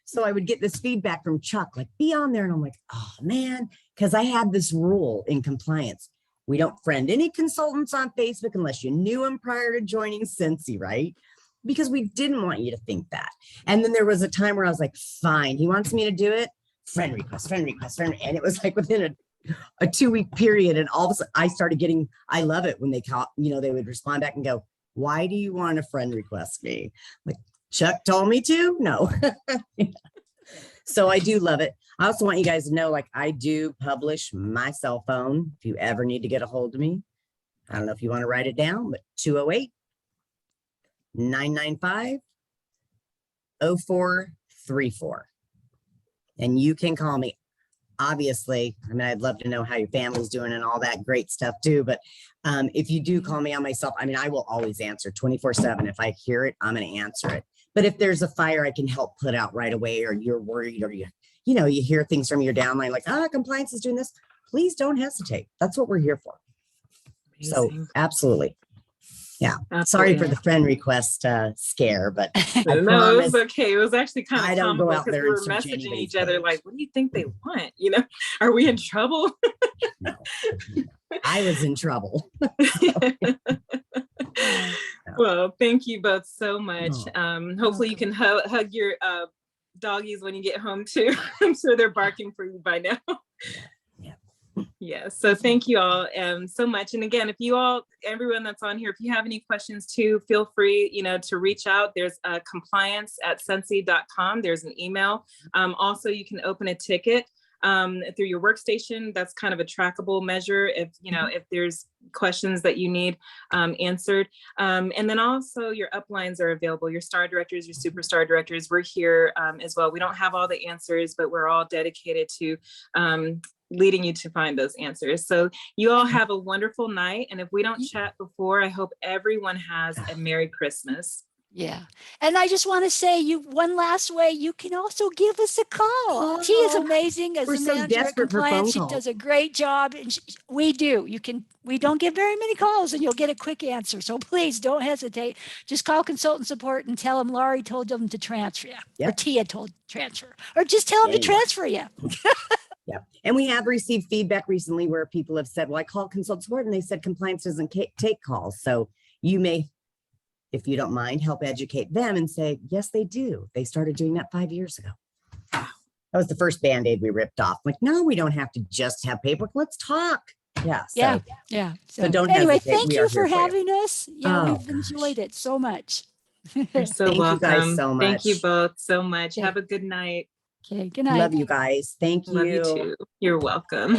S3: so I would get this feedback from Chuck, like, be on there. And I'm like, oh man, because I had this rule in compliance. We don't friend any consultants on Facebook unless you knew them prior to joining Cincy, right? Because we didn't want you to think that. And then there was a time where I was like, fine, he wants me to do it. Friend request. And it was like within a 2-week period. And all of a sudden I started getting, I love it when they call, they would respond back and go, why do you want to friend request me? Like, Chuck told me to? No. So I do love it. I also want you guys to know, like, I do publish my cell phone. If you ever need to get a hold of me, I don't know if you want to write it down, but 208-995-0434. And you can call me. Obviously, I mean, I'd love to know how your family's doing and all that great stuff too. But if you do call me on my cell, I mean, I will always answer 24/7. If I hear it, I'm going to answer it. But if there's a fire I can help put out right away, or you're worried, or you hear things from your downline like, compliance is doing this, please don't hesitate. That's what we're here for. So absolutely. Yeah. Sorry for the friend request scare, but I
S1: No, it
S3: promise
S1: was okay. It was actually kind
S3: I
S1: of
S3: don't go
S1: comical
S3: out
S1: because
S3: there
S1: we
S3: and
S1: were
S3: search
S1: messaging
S3: anybody's
S1: each other
S3: page.
S1: like, what do you think they want? Are we in trouble?
S3: No. I was in trouble.
S1: Well, thank you both so much.
S3: Oh,
S1: Hopefully you can hug your doggies when you get home too. I'm sure they're barking for you by now. Yes. So thank you all so much. And again, if you all, everyone that's on here, if you have any questions too, feel free, to reach out. There's compliance@sensi.com. There's an email. Also, you can open a ticket through your workstation. That's kind of a trackable measure if, you know, if there's questions that you need answered. And then also your uplines are available, your star directors, your superstar directors. We're here as well. We don't have all the answers, but we're all dedicated to leading you to find those answers. So you all have a wonderful night. And if we don't chat before, I hope everyone has a Merry Christmas.
S2: Yeah. And I just want to say one last way, you can also give us a call. She is amazing as
S3: We're
S2: the
S3: so
S2: manager of
S3: desperate for phone
S2: compliance. She
S3: calls.
S2: does a great job. And we don't get very many calls and you'll get a quick answer. So please don't hesitate. Just call consultant support and tell them Laurie told them to transfer you. Or
S3: Yep.
S2: Tia told transfer. Or just tell them to
S3: Anyway.
S2: transfer you.
S3: Yeah. And we have received feedback recently where people have said, well, I called consult support and they said compliance doesn't take calls. So you may, if you don't mind, help educate them and say, yes, they do. They started doing that 5 years ago. That was the first Band-Aid we ripped off. Like, no, we don't have to just have paperwork. Let's talk. Yeah. So,
S2: Yeah.
S3: So don't
S2: anyway,
S3: hesitate.
S2: thank
S3: We are
S2: you for
S3: here for you.
S2: having us. Yeah,
S3: Oh,
S2: we've enjoyed it so much.
S1: You're so
S3: Thank you
S1: welcome.
S3: guys so
S1: Thank you
S3: much.
S1: both so much.
S2: Okay.
S1: Have a good night.
S2: Okay, good night.
S3: Love you guys. Thank you.
S1: Love you too. You're welcome.